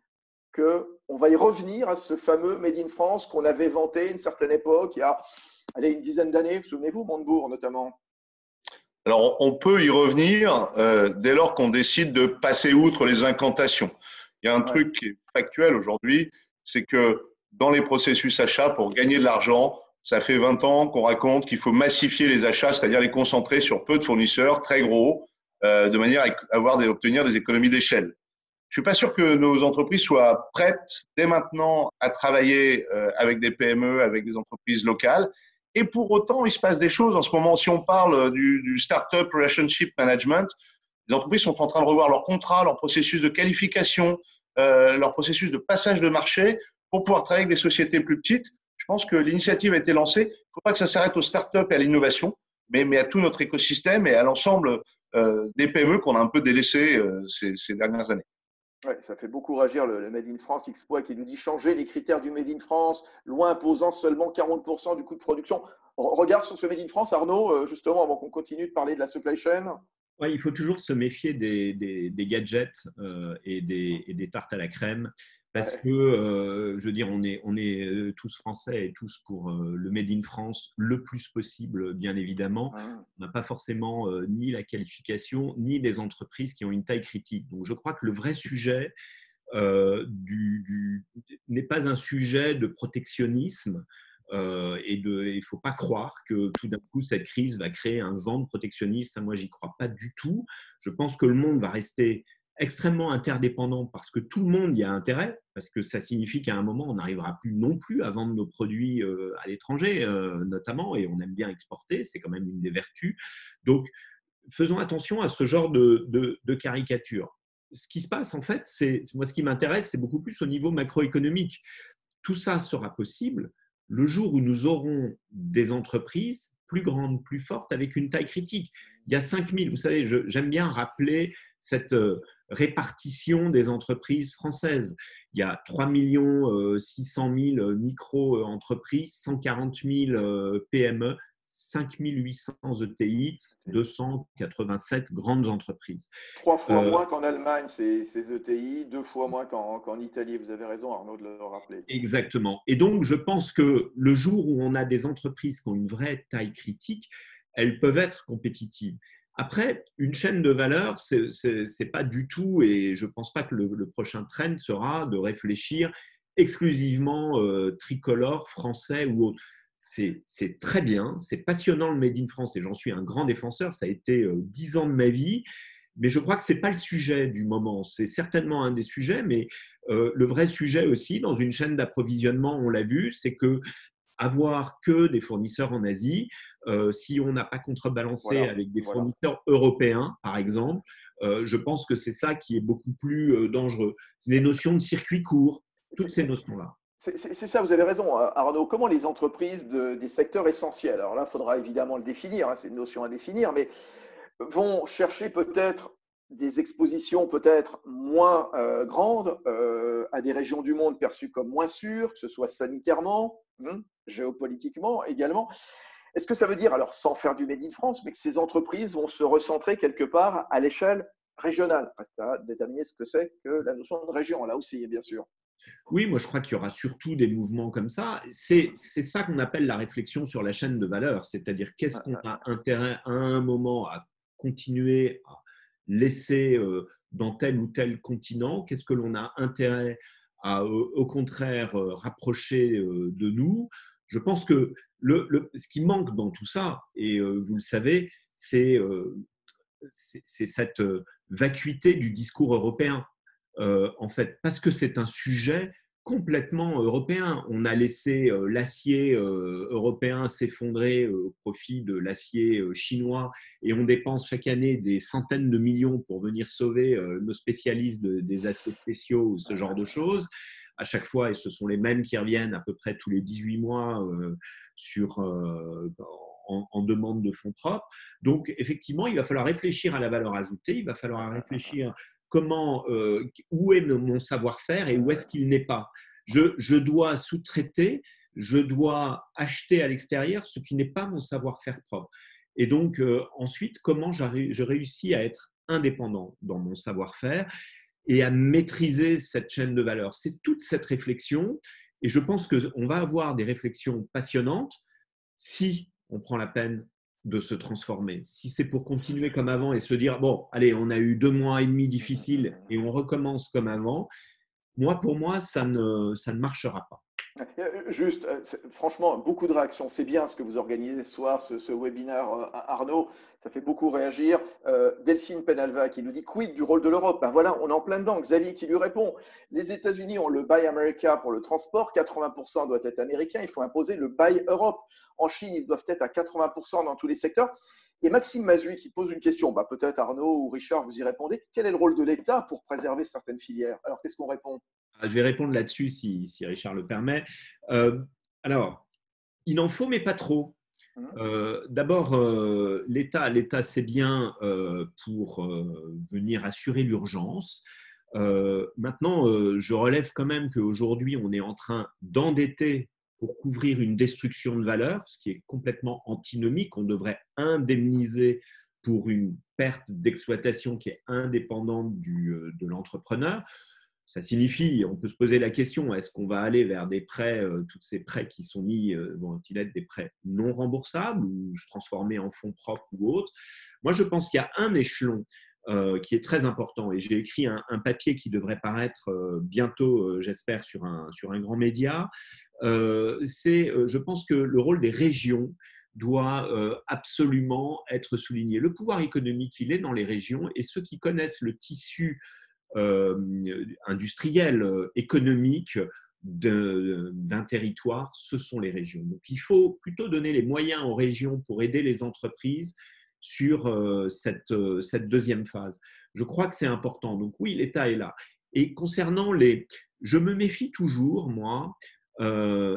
qu'on va y revenir à ce fameux Made in France qu'on avait vanté à une certaine époque, il y a une dizaine d'années, vous souvenez-vous, Montebourg notamment? Alors, on peut y revenir dès lors qu'on décide de passer outre les incantations. Il y a un truc qui est factuel aujourd'hui, c'est que dans les processus achats, pour gagner de l'argent, ça fait 20 ans qu'on raconte qu'il faut massifier les achats, c'est-à-dire les concentrer sur peu de fournisseurs, très gros, de manière à obtenir des économies d'échelle. Je ne suis pas sûr que nos entreprises soient prêtes dès maintenant à travailler avec des PME, avec des entreprises locales. Et pour autant, il se passe des choses en ce moment. Si on parle du Startup Relationship Management, les entreprises sont en train de revoir leurs contrats, leurs processus de qualification, leur processus de passage de marché pour pouvoir travailler avec des sociétés plus petites. Je pense que l'initiative a été lancée. Il ne faut pas que ça s'arrête aux startups et à l'innovation, mais à tout notre écosystème et à l'ensemble des PME qu'on a un peu délaissés ces dernières années. Ouais, ça fait beaucoup réagir le Made in France Exploit qui nous dit changer les critères du Made in France, loin imposant seulement 40% du coût de production. Regarde sur ce Made in France, Arnaud, justement, avant qu'on continue de parler de la supply chain. Ouais, il faut toujours se méfier des gadgets et des tartes à la crème parce que, je veux dire, on est tous français et tous pour le Made in France le plus possible, bien évidemment. On n'a pas forcément ni la qualification, ni des entreprises qui ont une taille critique. Donc, je crois que le vrai sujet n'est pas un sujet de protectionnisme. Il ne faut pas croire que tout d'un coup, cette crise va créer un vent de protectionnisme. Ça, moi, j'y crois pas du tout. Je pense que le monde va rester extrêmement interdépendant parce que tout le monde y a intérêt, parce que ça signifie qu'à un moment, on n'arrivera plus non plus à vendre nos produits à l'étranger, notamment, et on aime bien exporter, c'est quand même une des vertus. Donc, faisons attention à ce genre de caricature. Ce qui se passe, en fait, moi, ce qui m'intéresse, c'est beaucoup plus au niveau macroéconomique. Tout ça sera possible le jour où nous aurons des entreprises plus grandes, plus fortes, avec une taille critique. Il y a 5000, vous savez, j'aime bien rappeler cette répartition des entreprises françaises. Il y a 3 600 000 micro-entreprises, 140 000 PME, 5 800 ETI, 287 grandes entreprises. 3 fois moins qu'en Allemagne, ces ETI, 2 fois moins qu'en Italie. Vous avez raison, Arnaud, de le rappeler. Exactement. Et donc, je pense que le jour où on a des entreprises qui ont une vraie taille critique, elles peuvent être compétitives. Après, une chaîne de valeur, c'est pas du tout, et je ne pense pas que le prochain trend sera de réfléchir exclusivement tricolore, français ou autre. C'est très bien, c'est passionnant le Made in France et j'en suis un grand défenseur, ça a été 10 ans de ma vie, mais je crois que ce n'est pas le sujet du moment. C'est certainement un des sujets, mais le vrai sujet aussi dans une chaîne d'approvisionnement, on l'a vu, c'est que avoir que des fournisseurs en Asie, si on n'a pas contrebalancé avec des fournisseurs européens, par exemple, je pense que c'est ça qui est beaucoup plus dangereux. C'est les notions de circuit court, toutes ces notions-là. C'est ça, vous avez raison, Arnaud. Comment les entreprises des secteurs essentiels, alors là, il faudra évidemment le définir, hein, c'est une notion à définir, mais vont chercher peut-être des expositions peut-être moins grandes à des régions du monde perçues comme moins sûres, que ce soit sanitairement, géopolitiquement également. Est-ce que ça veut dire, alors sans faire du Made in France, mais que ces entreprises vont se recentrer quelque part à l'échelle régionale? Reste à déterminer ce que c'est que la notion de région, là aussi, bien sûr. Oui, moi je crois qu'il y aura surtout des mouvements comme ça. C'est ça qu'on appelle la réflexion sur la chaîne de valeur, c'est-à-dire qu'est-ce qu'on a intérêt à un moment à continuer à laisser dans tel ou tel continent, qu'est-ce que l'on a intérêt à au contraire rapprocher de nous. Je pense que ce qui manque dans tout ça, et vous le savez, c'est cette vacuité du discours européen. En fait, parce que c'est un sujet complètement européen. On a laissé l'acier européen s'effondrer au profit de l'acier chinois et on dépense chaque année des centaines de millions pour venir sauver nos spécialistes des aciers spéciaux ou ce genre de choses. À chaque fois, et ce sont les mêmes qui reviennent à peu près tous les 18 mois en demande de fonds propres. Donc, effectivement, il va falloir réfléchir à la valeur ajoutée, il va falloir réfléchir où est mon savoir-faire et où est-ce qu'il n'est pas. Je dois sous-traiter, je dois acheter à l'extérieur ce qui n'est pas mon savoir-faire propre. Et donc, ensuite, comment je réussis à être indépendant dans mon savoir-faire et à maîtriser cette chaîne de valeur. C'est toute cette réflexion et je pense qu'on va avoir des réflexions passionnantes si on prend la peine de se transformer. Si c'est pour continuer comme avant et se dire, bon, allez, on a eu 2 mois et demi difficiles et on recommence comme avant, pour moi, ça ne marchera pas. Juste, franchement, beaucoup de réactions. C'est bien ce que vous organisez ce soir, ce webinaire, Arnaud. Ça fait beaucoup réagir. Delphine Penalva qui nous dit quid du rôle de l'Europe. Ben voilà, on est en plein dedans. Xavier qui lui répond les États-Unis ont le Buy America pour le transport, 80% doit être américain. Il faut imposer le Buy Europe. En Chine, ils doivent être à 80% dans tous les secteurs. Et Maxime Mazui qui pose une question. Peut-être Arnaud ou Richard, vous y répondez. Quel est le rôle de l'État pour préserver certaines filières? Alors, qu'est-ce qu'on répond? Je vais répondre là-dessus si Richard le permet. Alors, il en faut, mais pas trop. D'abord, l'État, c'est bien pour venir assurer l'urgence. Maintenant, je relève quand même qu'aujourd'hui, on est en train d'endetter pour couvrir une destruction de valeur, ce qui est complètement antinomique. On devrait indemniser pour une perte d'exploitation qui est indépendante de l'entrepreneur. Ça signifie, on peut se poser la question, est-ce qu'on va aller vers des prêts, tous ces prêts qui sont mis, vont-ils être des prêts non remboursables ou transformés en fonds propres ou autres? Moi, je pense qu'il y a un échelon qui est très important et j'ai écrit un papier qui devrait paraître bientôt, j'espère, sur un grand média. Je pense que le rôle des régions doit absolument être souligné. Le pouvoir économique, il est dans les régions et ceux qui connaissent le tissu industriel, économique d'un territoire, ce sont les régions. Donc, il faut plutôt donner les moyens aux régions pour aider les entreprises sur cette deuxième phase. Je crois que c'est important. Donc oui, l'État est là. Et concernant je me méfie toujours, moi,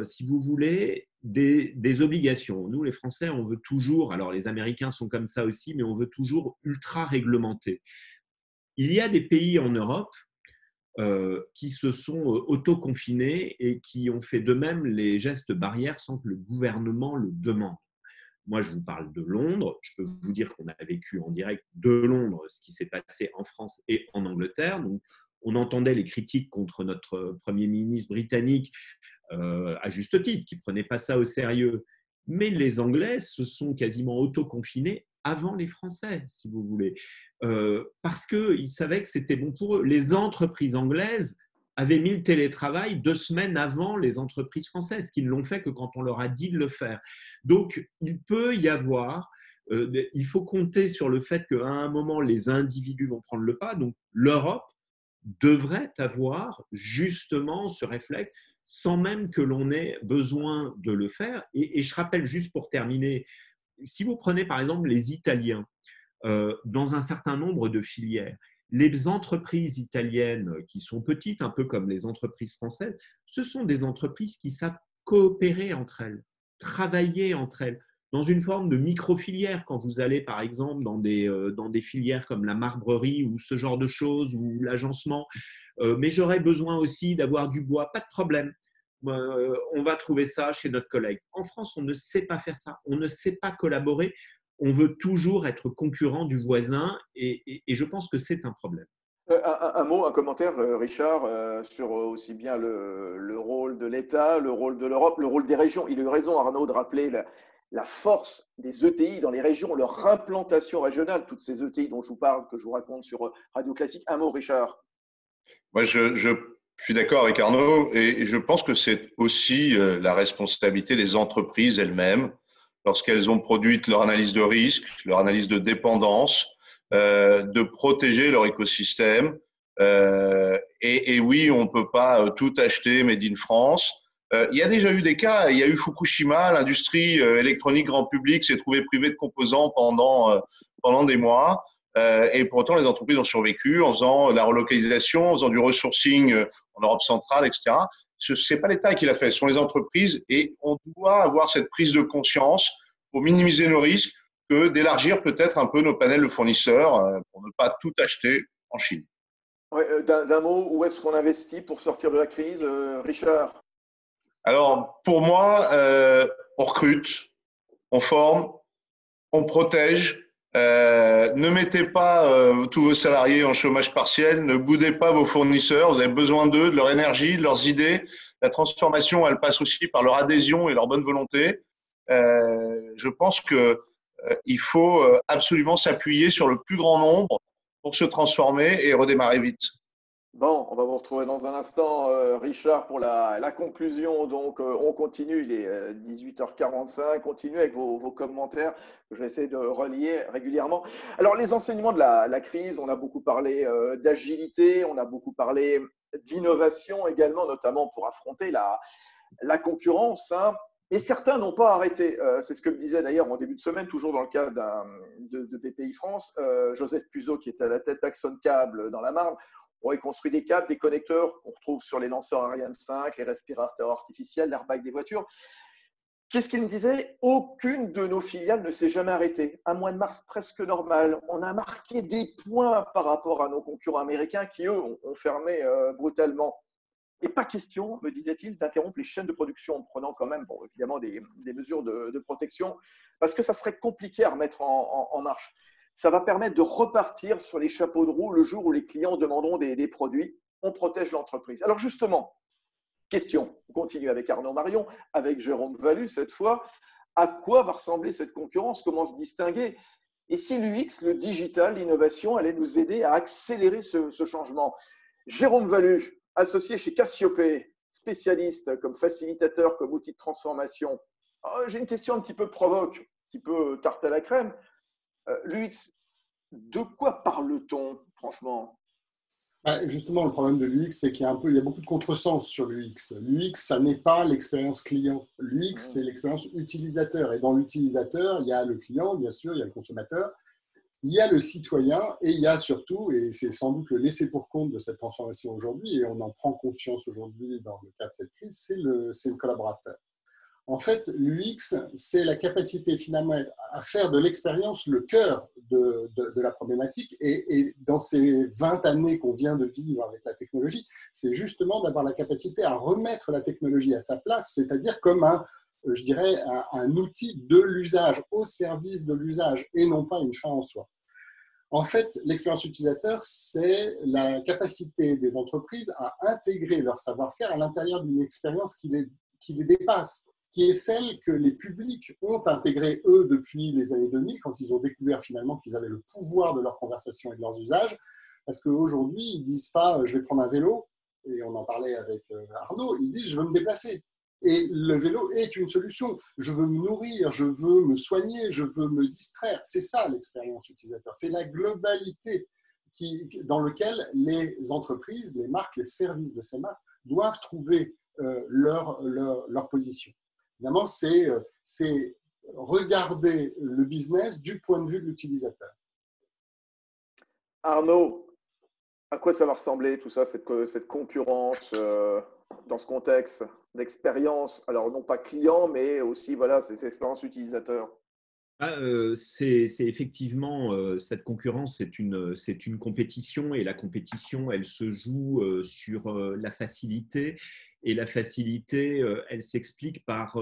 si vous voulez, des obligations. Nous, les Français, on veut toujours, alors les Américains sont comme ça aussi, mais on veut toujours ultra réglementer. Il y a des pays en Europe qui se sont auto-confinés et qui ont fait d'eux-mêmes les gestes barrières sans que le gouvernement le demande. Moi, je vous parle de Londres. Je peux vous dire qu'on a vécu en direct de Londres ce qui s'est passé en France et en Angleterre. Donc, on entendait les critiques contre notre Premier ministre britannique, à juste titre, qui ne prenait pas ça au sérieux. Mais les Anglais se sont quasiment auto-confinés avant les Français, si vous voulez, parce qu'ils savaient que c'était bon pour eux. Les entreprises anglaises avaient mis le télétravail 2 semaines avant les entreprises françaises, qui ne l'ont fait que quand on leur a dit de le faire. Donc, il peut y avoir, il faut compter sur le fait qu'à un moment, les individus vont prendre le pas. Donc, l'Europe devrait avoir justement ce réflexe sans même que l'on ait besoin de le faire. Et je rappelle juste pour terminer, si vous prenez par exemple les Italiens, dans un certain nombre de filières, les entreprises italiennes qui sont petites, un peu comme les entreprises françaises, ce sont des entreprises qui savent coopérer entre elles, travailler entre elles, dans une forme de micro-filière. Quand vous allez par exemple dans des filières comme la marbrerie ou ce genre de choses, ou l'agencement, mais j'aurais besoin aussi d'avoir du bois, pas de problème. On va trouver ça chez notre collègue. En France, on ne sait pas faire ça, on ne sait pas collaborer, on veut toujours être concurrent du voisin et je pense que c'est un problème. Un mot, un commentaire, Richard, sur aussi bien le rôle de l'État, le rôle de l'Europe, le rôle des régions. Il a eu raison, Arnaud, de rappeler la force des ETI dans les régions, leur implantation régionale, toutes ces ETI dont je vous parle, que je vous raconte sur Radio Classique. Un mot, Richard. Moi, je suis d'accord avec Arnaud et je pense que c'est aussi la responsabilité des entreprises elles-mêmes lorsqu'elles ont produit leur analyse de risque, leur analyse de dépendance, de protéger leur écosystème. Et oui, on ne peut pas tout acheter made in France. Il y a déjà eu des cas, il y a eu Fukushima, l'industrie électronique grand public s'est trouvée privée de composants pendant des mois. Et pour autant, les entreprises ont survécu en faisant la relocalisation, en faisant du resourcing en Europe centrale, etc. Ce n'est pas l'État qui l'a fait, ce sont les entreprises. Et on doit avoir cette prise de conscience pour minimiser nos risques que d'élargir peut-être un peu nos panels de fournisseurs pour ne pas tout acheter en Chine. Ouais, d'un mot, où est-ce qu'on investit pour sortir de la crise, Richard? Alors, pour moi, on recrute, on forme, on protège. Ne mettez pas tous vos salariés en chômage partiel, ne boudez pas vos fournisseurs, vous avez besoin d'eux, de leur énergie, de leurs idées. La transformation, elle passe aussi par leur adhésion et leur bonne volonté. Je pense qu'il faut absolument s'appuyer sur le plus grand nombre pour se transformer et redémarrer vite. Bon, on va vous retrouver dans un instant, Richard, pour la conclusion. Donc, on continue, il est 18h45. Continuez avec vos commentaires que je vais essayer de relier régulièrement. Alors, les enseignements de la crise, on a beaucoup parlé d'agilité, on a beaucoup parlé d'innovation également, notamment pour affronter la concurrence. Hein. Et certains n'ont pas arrêté. C'est ce que me disait d'ailleurs en début de semaine, toujours dans le cadre de BPI France, Joseph Puzo, qui est à la tête d'Axon Câble dans la Marne. On a construit des câbles, des connecteurs qu'on retrouve sur les lanceurs Ariane 5, les respirateurs artificiels, l'airbag des voitures. Qu'est-ce qu'il me disait? Aucune de nos filiales ne s'est jamais arrêtée. Un mois de mars presque normal. On a marqué des points par rapport à nos concurrents américains qui, eux, ont fermé brutalement. Et pas question, me disait-il, d'interrompre les chaînes de production en prenant quand même, bon, évidemment, des mesures de protection, parce que ça serait compliqué à remettre en marche. Ça va permettre de repartir sur les chapeaux de roue le jour où les clients demanderont des produits. On protège l'entreprise. Alors justement, question, on continue avec Arnaud Marion, avec Jérôme Vallu cette fois. À quoi va ressembler cette concurrence? Comment se distinguer? Et si l'UX, le digital, l'innovation allait nous aider à accélérer ce changement? Jérôme Vallu, associé chez Cassiopée, spécialiste comme facilitateur, comme outil de transformation. J'ai une question un petit peu provoque, un petit peu tarte à la crème. L'UX, de quoi parle-t-on, franchement? Justement, le problème de l'UX, c'est qu'il y a beaucoup de contresens sur l'UX. L'UX, ça n'est pas l'expérience client. L'UX, c'est l'expérience utilisateur. Et dans l'utilisateur, il y a le client, bien sûr, il y a le consommateur, il y a le citoyen et il y a surtout, et c'est sans doute le laisser pour compte de cette transformation aujourd'hui, et on en prend conscience aujourd'hui dans le cadre de cette crise, c'est le collaborateur. En fait, l'UX, c'est la capacité finalement à faire de l'expérience le cœur de la problématique. Et dans ces 20 années qu'on vient de vivre avec la technologie, c'est justement d'avoir la capacité à remettre la technologie à sa place, c'est-à-dire comme je dirais, un outil de l'usage, au service de l'usage, et non pas une fin en soi. En fait, l'expérience utilisateur, c'est la capacité des entreprises à intégrer leur savoir-faire à l'intérieur d'une expérience qui les dépasse, qui est celle que les publics ont intégrée, eux, depuis les années 2000, quand ils ont découvert finalement qu'ils avaient le pouvoir de leur conversation et de leurs usages. Parce qu'aujourd'hui, ils ne disent pas « je vais prendre un vélo », et on en parlait avec Arnaud, ils disent « je veux me déplacer ». Et le vélo est une solution. Je veux me nourrir, je veux me soigner, je veux me distraire. C'est ça l'expérience utilisateur. C'est la globalité dans laquelle les entreprises, les marques, les services de ces marques doivent trouver leur position. Évidemment, c'est regarder le business du point de vue de l'utilisateur. Arnaud, à quoi ça va ressembler tout ça, cette concurrence dans ce contexte d'expérience, alors non pas client, mais aussi voilà, cette expérience utilisateur? C'est effectivement, cette concurrence, c'est une compétition, et la compétition, elle se joue sur la facilité, et la facilité, elle s'explique par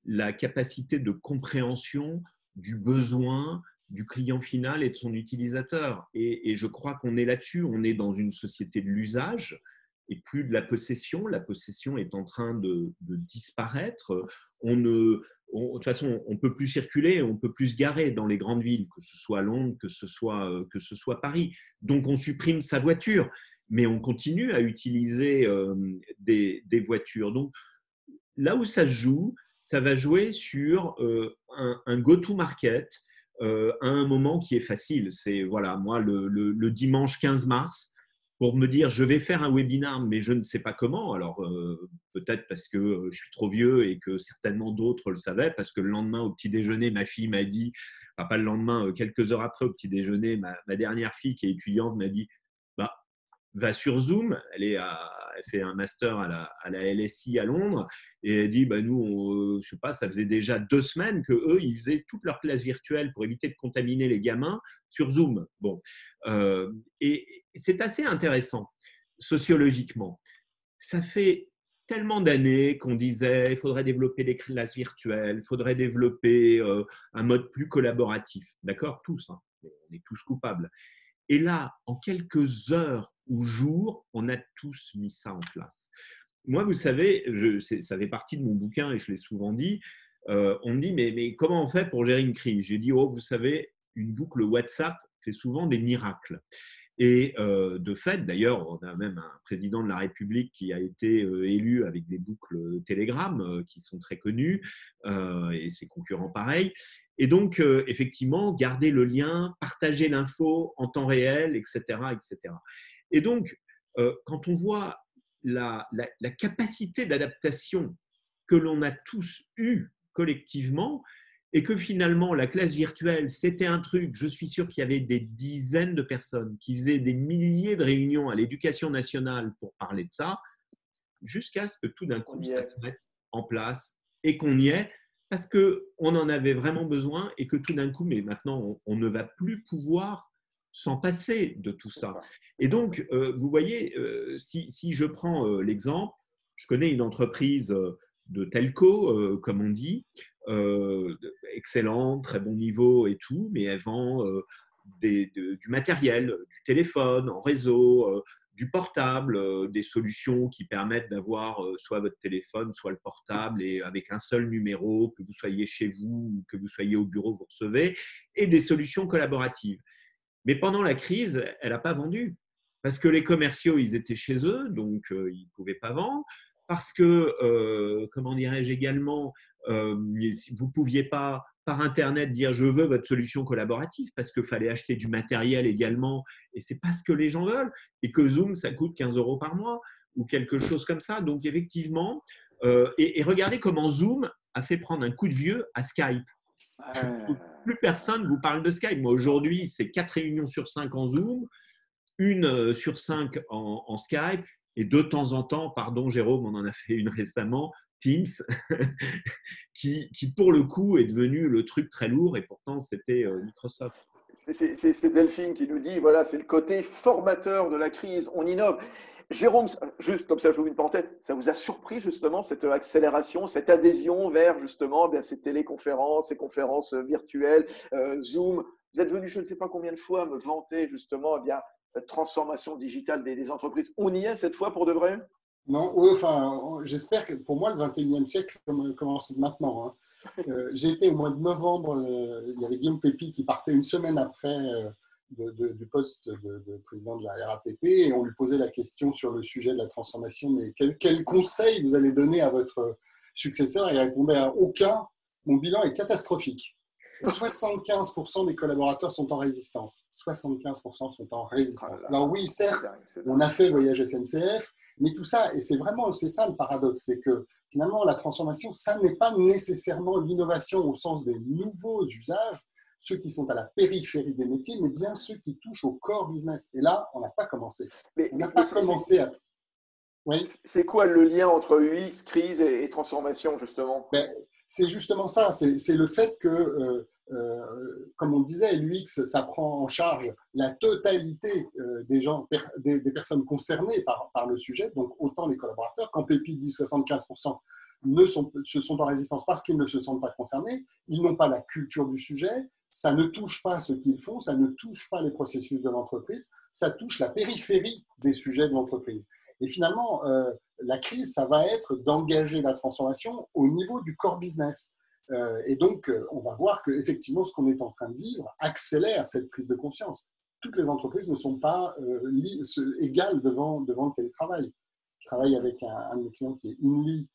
la capacité de compréhension du besoin du client final et de son utilisateur. Et je crois qu'on est là-dessus, on est dans une société de l'usage et plus de la possession. La possession est en train de disparaître. De toute façon, on ne peut plus circuler, on ne peut plus se garer dans les grandes villes, que ce soit Londres, que ce soit Paris. Donc, on supprime sa voiture, mais on continue à utiliser des voitures. Donc, là où ça se joue, ça va jouer sur un go-to-market à un moment qui est facile. C'est, voilà, moi, le dimanche 15 mars, pour me dire je vais faire un webinar, mais je ne sais pas comment. Alors, peut-être parce que je suis trop vieux et que certainement d'autres le savaient, parce que le lendemain au petit déjeuner, ma fille m'a dit, enfin, pas le lendemain, quelques heures après au petit déjeuner, ma dernière fille qui est étudiante m'a dit bah, va sur Zoom. Elle fait un master à la LSI à Londres, et elle dit bah, nous, je sais pas, ça faisait déjà 2 semaines qu'eux, ils faisaient toute leur classe virtuelle pour éviter de contaminer les gamins sur Zoom. Bon. Et c'est assez intéressant sociologiquement. Ça fait tellement d'années qu'on disait il faudrait développer des classes virtuelles, il faudrait développer un mode plus collaboratif. D'accord, tous, hein, on est tous coupables. Et là, en quelques heures ou jours, on a tous mis ça en place. Moi, vous savez, ça fait partie de mon bouquin et je l'ai souvent dit, on me dit mais comment on fait pour gérer une crise? J'ai dit, oh, vous savez, une boucle WhatsApp fait souvent des miracles. Et de fait, d'ailleurs, on a même un président de la République qui a été élu avec des boucles Telegram qui sont très connues, et ses concurrents pareil. Et donc, effectivement, garder le lien, partager l'info en temps réel, etc. etc. Et donc, quand on voit la capacité d'adaptation que l'on a tous eue collectivement, et que finalement, la classe virtuelle, c'était un truc, je suis sûr qu'il y avait des dizaines de personnes qui faisaient des milliers de réunions à l'Éducation nationale pour parler de ça, jusqu'à ce que tout d'un coup, ça se mette en place et qu'on y est, parce qu'on en avait vraiment besoin, et que tout d'un coup, mais maintenant, on ne va plus pouvoir s'en passer de tout ça. Et donc, vous voyez, si je prends l'exemple, je connais une entreprise de telco, comme on dit, excellente, très bon niveau et tout, mais elle vend du matériel, du téléphone en réseau, du portable, des solutions qui permettent d'avoir soit votre téléphone, soit le portable, et avec un seul numéro, que vous soyez chez vous ou que vous soyez au bureau, vous recevez, et des solutions collaboratives. Mais pendant la crise, elle n'a pas vendu, parce que les commerciaux, ils étaient chez eux, donc ils ne pouvaient pas vendre, parce que, comment dirais-je également, vous ne pouviez pas, par Internet, dire « je veux votre solution collaborative » parce qu'il fallait acheter du matériel également et ce n'est pas ce que les gens veulent. Et que Zoom, ça coûte 15 € par mois ou quelque chose comme ça. Donc, effectivement, et regardez comment Zoom a fait prendre un coup de vieux à Skype. Plus personne ne vous parle de Skype. Moi, aujourd'hui, c'est 4 réunions sur 5 en Zoom, 1 sur 5 en Skype, et de temps en temps, pardon Jérôme, on en a fait une récemment, Teams, qui pour le coup est devenu le truc très lourd, et pourtant c'était Microsoft. C'est Delphine qui nous dit, voilà, c'est le côté formateur de la crise, on innove. Jérôme, juste comme ça, j'ouvre une parenthèse, ça vous a surpris justement cette accélération, cette adhésion vers justement ces téléconférences, ces conférences virtuelles, Zoom. Vous êtes venu, je ne sais pas combien de fois, me vanter justement cette transformation digitale des entreprises. On y est cette fois pour de vrai? Non, oui, enfin, j'espère que pour moi, le 21e siècle commence maintenant. J'ai été au mois de novembre, il y avait Guillaume Pépi qui partait une semaine après du poste de président de la RATP et on lui posait la question sur le sujet de la transformation. Mais quel conseil vous allez donner à votre successeur? Et il répondait à aucun. Mon bilan est catastrophique. 75% des collaborateurs sont en résistance. 75% sont en résistance. Alors oui, certes, on a fait Voyage SNCF, mais tout ça, et c'est ça le paradoxe, c'est que finalement la transformation, ça n'est pas nécessairement l'innovation au sens des nouveaux usages, ceux qui sont à la périphérie des métiers, mais bien ceux qui touchent au core business. Et là, on n'a pas commencé. On n'a pas commencé à... Oui. C'est quoi le lien entre UX, crise et transformation, justement? C'est justement ça. C'est le fait que, comme on disait, l'UX, ça prend en charge la totalité des personnes concernées par le sujet, donc autant les collaborateurs. Quand Pépi dit 75% se sont en résistance parce qu'ils ne se sentent pas concernés, ils n'ont pas la culture du sujet, ça ne touche pas ce qu'ils font, ça ne touche pas les processus de l'entreprise, ça touche la périphérie des sujets de l'entreprise. Et finalement, la crise, ça va être d'engager la transformation au niveau du core business. Et donc, on va voir qu'effectivement, ce qu'on est en train de vivre accélère cette prise de conscience. Toutes les entreprises ne sont pas égales devant le télétravail. Je travaille avec un de mes clients qui est Inly,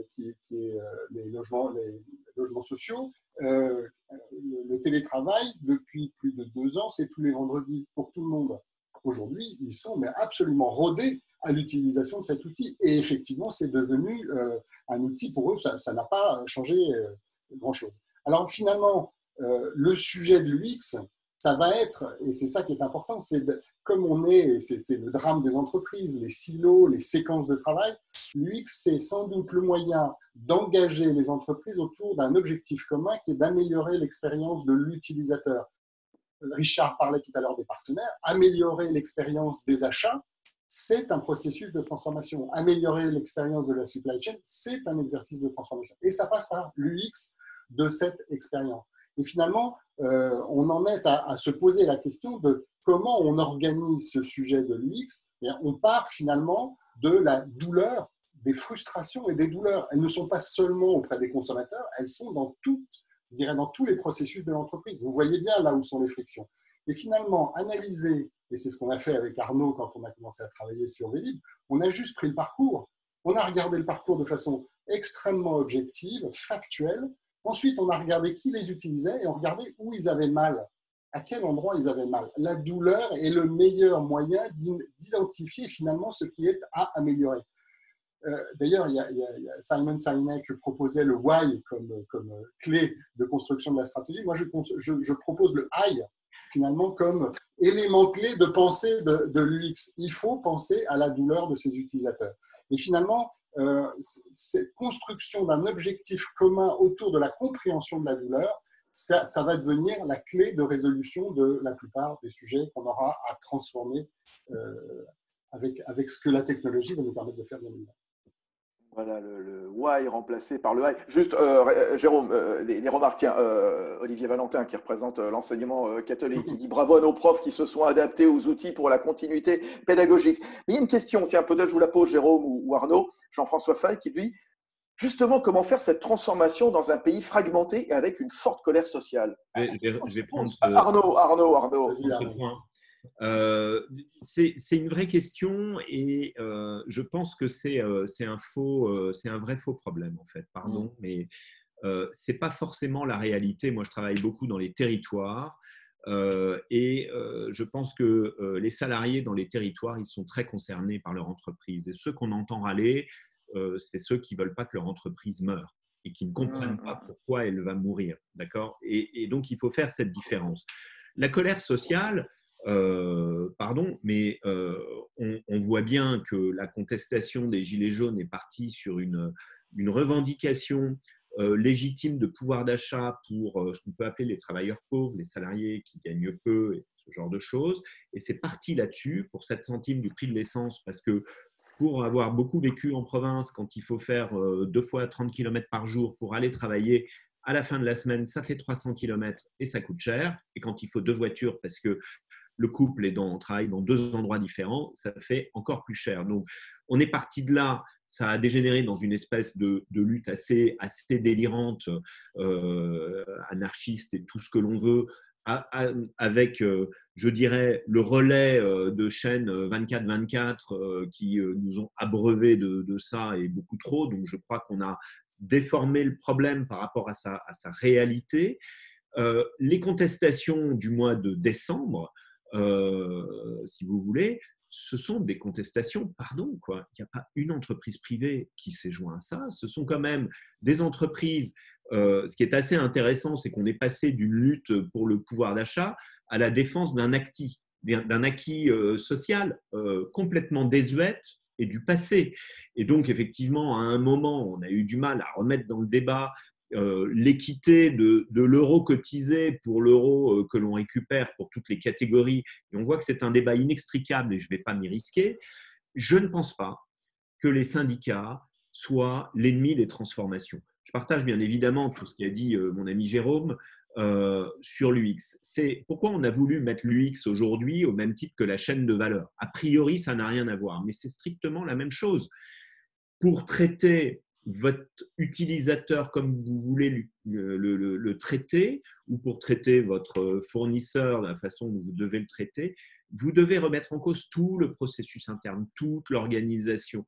qui est les logements sociaux. Le télétravail, depuis plus de 2 ans, c'est tous les vendredis pour tout le monde. Aujourd'hui, ils sont absolument rodés à l'utilisation de cet outil. Et effectivement, c'est devenu un outil pour eux, ça n'a pas changé grand-chose. Alors finalement, le sujet de l'UX, ça va être, et c'est ça qui est important, comme c'est le drame des entreprises, les silos, les séquences de travail, l'UX, c'est sans doute le moyen d'engager les entreprises autour d'un objectif commun qui est d'améliorer l'expérience de l'utilisateur. Richard parlait tout à l'heure des partenaires, améliorer l'expérience des achats, c'est un processus de transformation. Améliorer l'expérience de la supply chain, c'est un exercice de transformation. Et ça passe par l'UX de cette expérience. Et finalement, on en est à se poser la question de comment on organise ce sujet de l'UX. On part finalement de la douleur, des frustrations et des douleurs. Elles ne sont pas seulement auprès des consommateurs, elles sont dans tous les processus de l'entreprise. Vous voyez bien là où sont les frictions. Et finalement, analyser, et c'est ce qu'on a fait avec Arnaud quand on a commencé à travailler sur Vélib, on a juste pris le parcours. On a regardé le parcours de façon extrêmement objective, factuelle. Ensuite, on a regardé qui les utilisait et on regardait où ils avaient mal, à quel endroit ils avaient mal. La douleur est le meilleur moyen d'identifier finalement ce qui est à améliorer. D'ailleurs, il y a Simon Sinek qui proposait le why comme clé de construction de la stratégie. Moi, je propose le I finalement comme élément clé de pensée de l'UX. Il faut penser à la douleur de ses utilisateurs. Et finalement, cette construction d'un objectif commun autour de la compréhension de la douleur, ça va devenir la clé de résolution de la plupart des sujets qu'on aura à transformer avec ce que la technologie va nous permettre de faire demain. Voilà, le why remplacé par le I. Juste, Jérôme, des remarques. Tiens, Olivier Valentin, qui représente l'enseignement catholique, qui dit bravo à nos profs qui se sont adaptés aux outils pour la continuité pédagogique. Mais il y a une question, tiens, peut-être je vous la pose, Jérôme ou Arnaud, Jean-François Fay, qui dit justement comment faire cette transformation dans un pays fragmenté et avec une forte colère sociale. Je vais prendre Arnaud. C'est une vraie question et je pense que c'est un vrai faux problème en fait. Pardon, mais ce n'est pas forcément la réalité. Moi, je travaille beaucoup dans les territoires je pense que les salariés dans les territoires, ils sont très concernés par leur entreprise. Et ceux qu'on entend râler, c'est ceux qui ne veulent pas que leur entreprise meure et qui ne comprennent pas pourquoi elle va mourir. D'accord ? Et donc, il faut faire cette différence. La colère sociale, mais on voit bien que la contestation des Gilets jaunes est partie sur une revendication légitime de pouvoir d'achat pour ce qu'on peut appeler les travailleurs pauvres, les salariés qui gagnent peu, et ce genre de choses. Et c'est parti là-dessus pour 7 centimes du prix de l'essence, parce que pour avoir beaucoup vécu en province, quand il faut faire 2 fois 30 km par jour pour aller travailler, à la fin de la semaine, ça fait 300 km et ça coûte cher. Et quand il faut 2 voitures, parce que le couple travaille dans 2 endroits différents, ça fait encore plus cher. Donc, on est parti de là. Ça a dégénéré dans une espèce de lutte assez délirante, anarchiste et tout ce que l'on veut, avec, je dirais, le relais de chaînes 24/24 qui nous ont abreuvés de ça et beaucoup trop. Donc, je crois qu'on a déformé le problème par rapport à sa réalité. Les contestations du mois de décembre, si vous voulez, ce sont des contestations, pardon, quoi. Il n'y a pas une entreprise privée qui s'est joint à ça. Ce sont quand même des entreprises. Ce qui est assez intéressant, c'est qu'on est passé d'une lutte pour le pouvoir d'achat à la défense d'un acquis social complètement désuète et du passé. Et donc, effectivement, à un moment, on a eu du mal à remettre dans le débat l'équité de l'euro cotisé pour l'euro que l'on récupère pour toutes les catégories. Et on voit que c'est un débat inextricable et je ne vais pas m'y risquer. Je ne pense pas que les syndicats soient l'ennemi des transformations. Je partage bien évidemment tout ce qu'a dit mon ami Jérôme sur l'UX. C'est pourquoi on a voulu mettre l'UX aujourd'hui au même titre que la chaîne de valeur. A priori, ça n'a rien à voir, mais c'est strictement la même chose. Pour traiter votre utilisateur comme vous voulez le traiter, ou pour traiter votre fournisseur de la façon dont vous devez le traiter, vous devez remettre en cause tout le processus interne, toute l'organisation.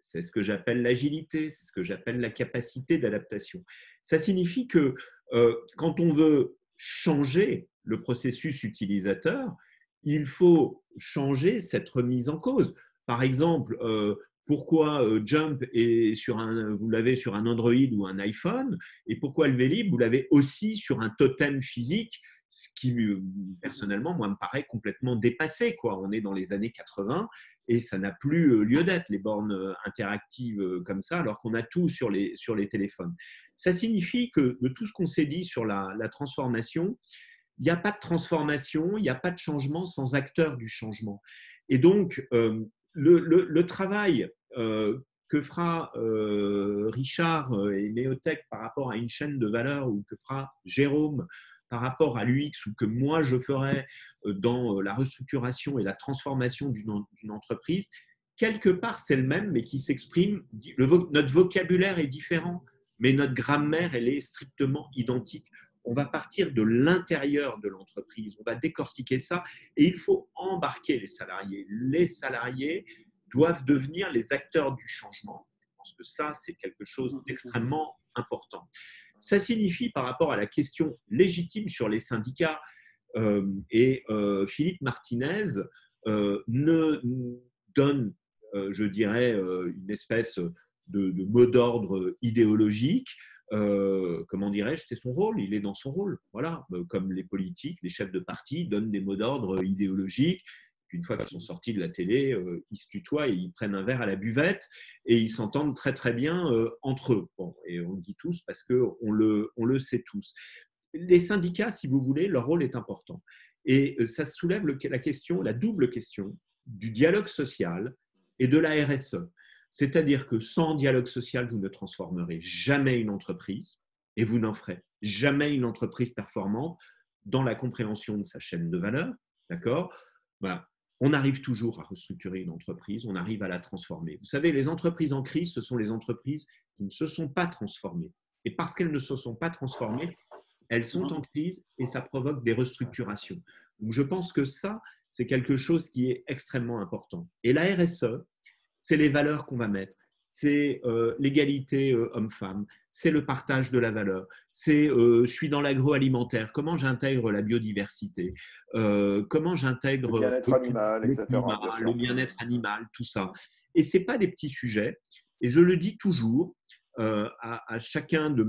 C'est ce que j'appelle l'agilité, c'est ce que j'appelle la capacité d'adaptation. Ça signifie que quand on veut changer le processus utilisateur, il faut changer cette remise en cause. Par exemple, pourquoi Jump vous l'avez sur un Android ou un iPhone, et pourquoi le Vélib, vous l'avez aussi sur un totem physique, ce qui, personnellement, moi, me paraît complètement dépassé, quoi. On est dans les années 80 et ça n'a plus lieu d'être, les bornes interactives comme ça, alors qu'on a tout sur les téléphones. Ça signifie que de tout ce qu'on s'est dit sur la transformation, il n'y a pas de transformation, il n'y a pas de changement sans acteur du changement. Et donc, le travail que fera Richard et Neotech par rapport à une chaîne de valeur, ou que fera Jérôme par rapport à l'UX, ou que moi je ferai dans la restructuration et la transformation d'une entreprise, quelque part c'est le même, mais qui s'exprime. Notre vocabulaire est différent, mais notre grammaire, elle est strictement identique. On va partir de l'intérieur de l'entreprise, on va décortiquer ça, et il faut embarquer les salariés. Les salariés doivent devenir les acteurs du changement. Je pense que ça, c'est quelque chose d'extrêmement important. Ça signifie, par rapport à la question légitime sur les syndicats, Philippe Martinez ne donne, je dirais, une espèce de mot d'ordre idéologique. Comment dirais-je, c'est son rôle, il est dans son rôle. Voilà, comme les politiques, les chefs de parti donnent des mots d'ordre idéologiques. Une fois qu'ils sont sortis de la télé, ils se tutoient et ils prennent un verre à la buvette et ils s'entendent très très bien entre eux. Bon, et on le dit tous parce qu'on le sait tous. Les syndicats, si vous voulez, leur rôle est important. Et ça soulève la double question du dialogue social et de la RSE. C'est-à-dire que sans dialogue social, vous ne transformerez jamais une entreprise et vous n'en ferez jamais une entreprise performante dans la compréhension de sa chaîne de valeur. D'accord ? Voilà. On arrive toujours à restructurer une entreprise, on arrive à la transformer. Vous savez, les entreprises en crise, ce sont les entreprises qui ne se sont pas transformées. Et parce qu'elles ne se sont pas transformées, elles sont en crise et ça provoque des restructurations. Donc, je pense que ça, c'est quelque chose qui est extrêmement important. Et la RSE, c'est les valeurs qu'on va mettre. c'est l'égalité homme-femme, c'est le partage de la valeur, c'est je suis dans l'agroalimentaire, comment j'intègre la biodiversité, comment j'intègre le bien-être animal, le etc. climat, Bien sûr. le bien-être animal, tout ça. Et ce n'est pas des petits sujets. Et je le dis toujours à chacune de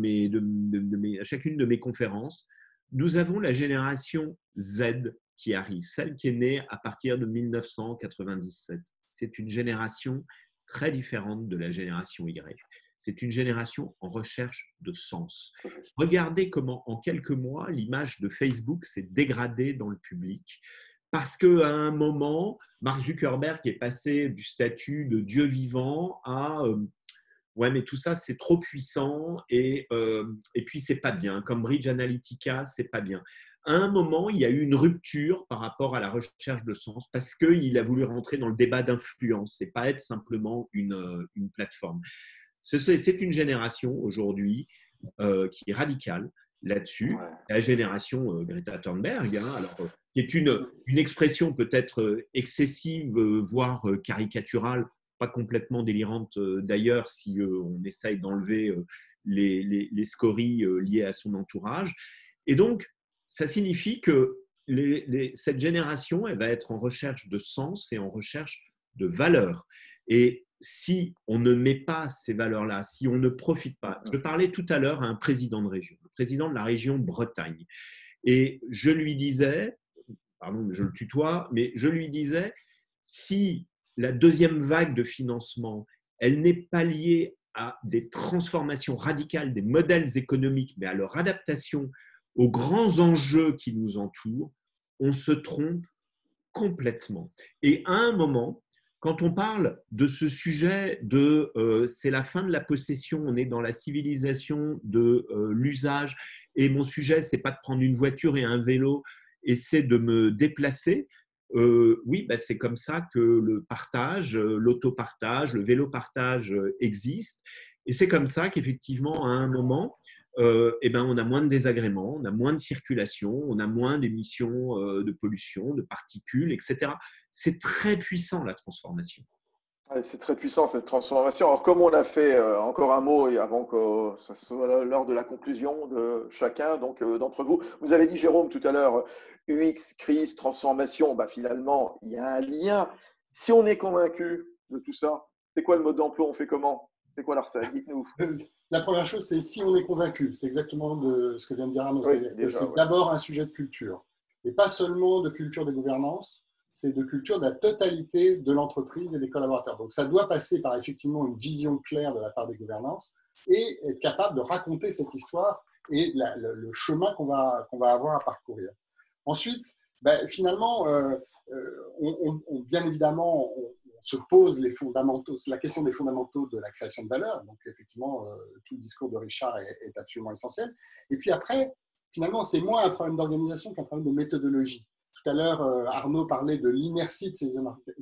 mes conférences, nous avons la génération Z qui arrive, celle qui est née à partir de 1997. C'est une génération très différente de la génération Y. C'est une génération en recherche de sens. Regardez comment, en quelques mois, l'image de Facebook s'est dégradée dans le public. Parce qu'à un moment, Mark Zuckerberg est passé du statut de Dieu vivant à ouais, mais tout ça, c'est trop puissant et puis c'est pas bien. Comme Bridge Analytica, c'est pas bien. À un moment, il y a eu une rupture par rapport à la recherche de sens parce qu'il a voulu rentrer dans le débat d'influence et pas être simplement une plateforme. C'est une génération aujourd'hui qui est radicale là-dessus. Ouais. La génération Greta Thunberg, hein, alors, qui est une expression peut-être excessive, voire caricaturale, pas complètement délirante d'ailleurs si on essaye d'enlever les scories liées à son entourage. Et donc, ça signifie que cette génération, elle va être en recherche de sens et en recherche de valeurs. Et si on ne met pas ces valeurs-là, si on ne profite pas, je parlais tout à l'heure à un président de région, le président de la région Bretagne, et je lui disais, pardon, je le tutoie, mais je lui disais, si la deuxième vague de financement, elle n'est pas liée à des transformations radicales des modèles économiques, mais à leur adaptation aux grands enjeux qui nous entourent, on se trompe complètement. Et à un moment, quand on parle de ce sujet de c'est la fin de la possession, on est dans la civilisation de l'usage, et mon sujet, c'est pas de prendre une voiture et un vélo, et c'est de me déplacer. Oui, ben c'est comme ça que le partage, l'autopartage, le vélo-partage existe. Et c'est comme ça qu'effectivement, à un moment, eh ben, on a moins de désagréments, on a moins de circulation, on a moins d'émissions de pollution, de particules, etc. C'est très puissant, la transformation. Ouais, c'est très puissant cette transformation. Alors, comme on a fait encore un mot et avant que ce soit l'heure de la conclusion de chacun d'entre vous, vous avez dit, Jérôme, tout à l'heure, UX, crise, transformation, bah, finalement, il y a un lien. Si on est convaincu de tout ça, c'est quoi le mode d'emploi? On fait comment? C'est quoi la recette? Dites-nous. La première chose, c'est si on est convaincu. C'est exactement de ce que vient de dire Arnaud. Oui, C'est-à-dire que déjà, c'est ouais. d'abord un sujet de culture. Et pas seulement de culture de gouvernance, c'est de culture de la totalité de l'entreprise et des collaborateurs. Donc ça doit passer par effectivement une vision claire de la part des gouvernances et être capable de raconter cette histoire et le chemin qu'on va avoir à parcourir. Ensuite, ben, finalement, bien évidemment, on se pose la question des fondamentaux de la création de valeur. Donc, effectivement, tout le discours de Richard est absolument essentiel. Et puis après, finalement, c'est moins un problème d'organisation qu'un problème de méthodologie. Tout à l'heure, Arnaud parlait de l'inertie de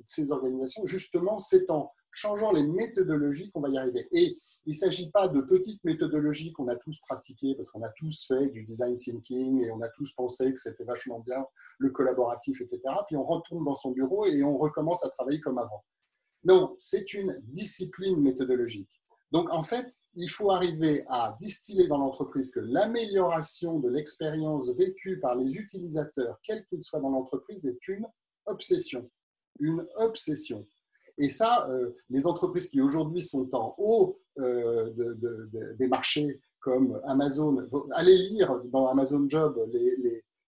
ces organisations. Justement, c'est en changeant les méthodologies qu'on va y arriver. Et il ne s'agit pas de petites méthodologies qu'on a tous pratiquées, parce qu'on a tous fait du design thinking et on a tous pensé que c'était vachement bien, le collaboratif, etc. Puis on retourne dans son bureau et on recommence à travailler comme avant. Non, c'est une discipline méthodologique. Donc, en fait, il faut arriver à distiller dans l'entreprise que l'amélioration de l'expérience vécue par les utilisateurs, quels qu'ils soient dans l'entreprise, est une obsession. Une obsession. Et ça, les entreprises qui aujourd'hui sont en haut des marchés comme Amazon, allez lire dans Amazon Job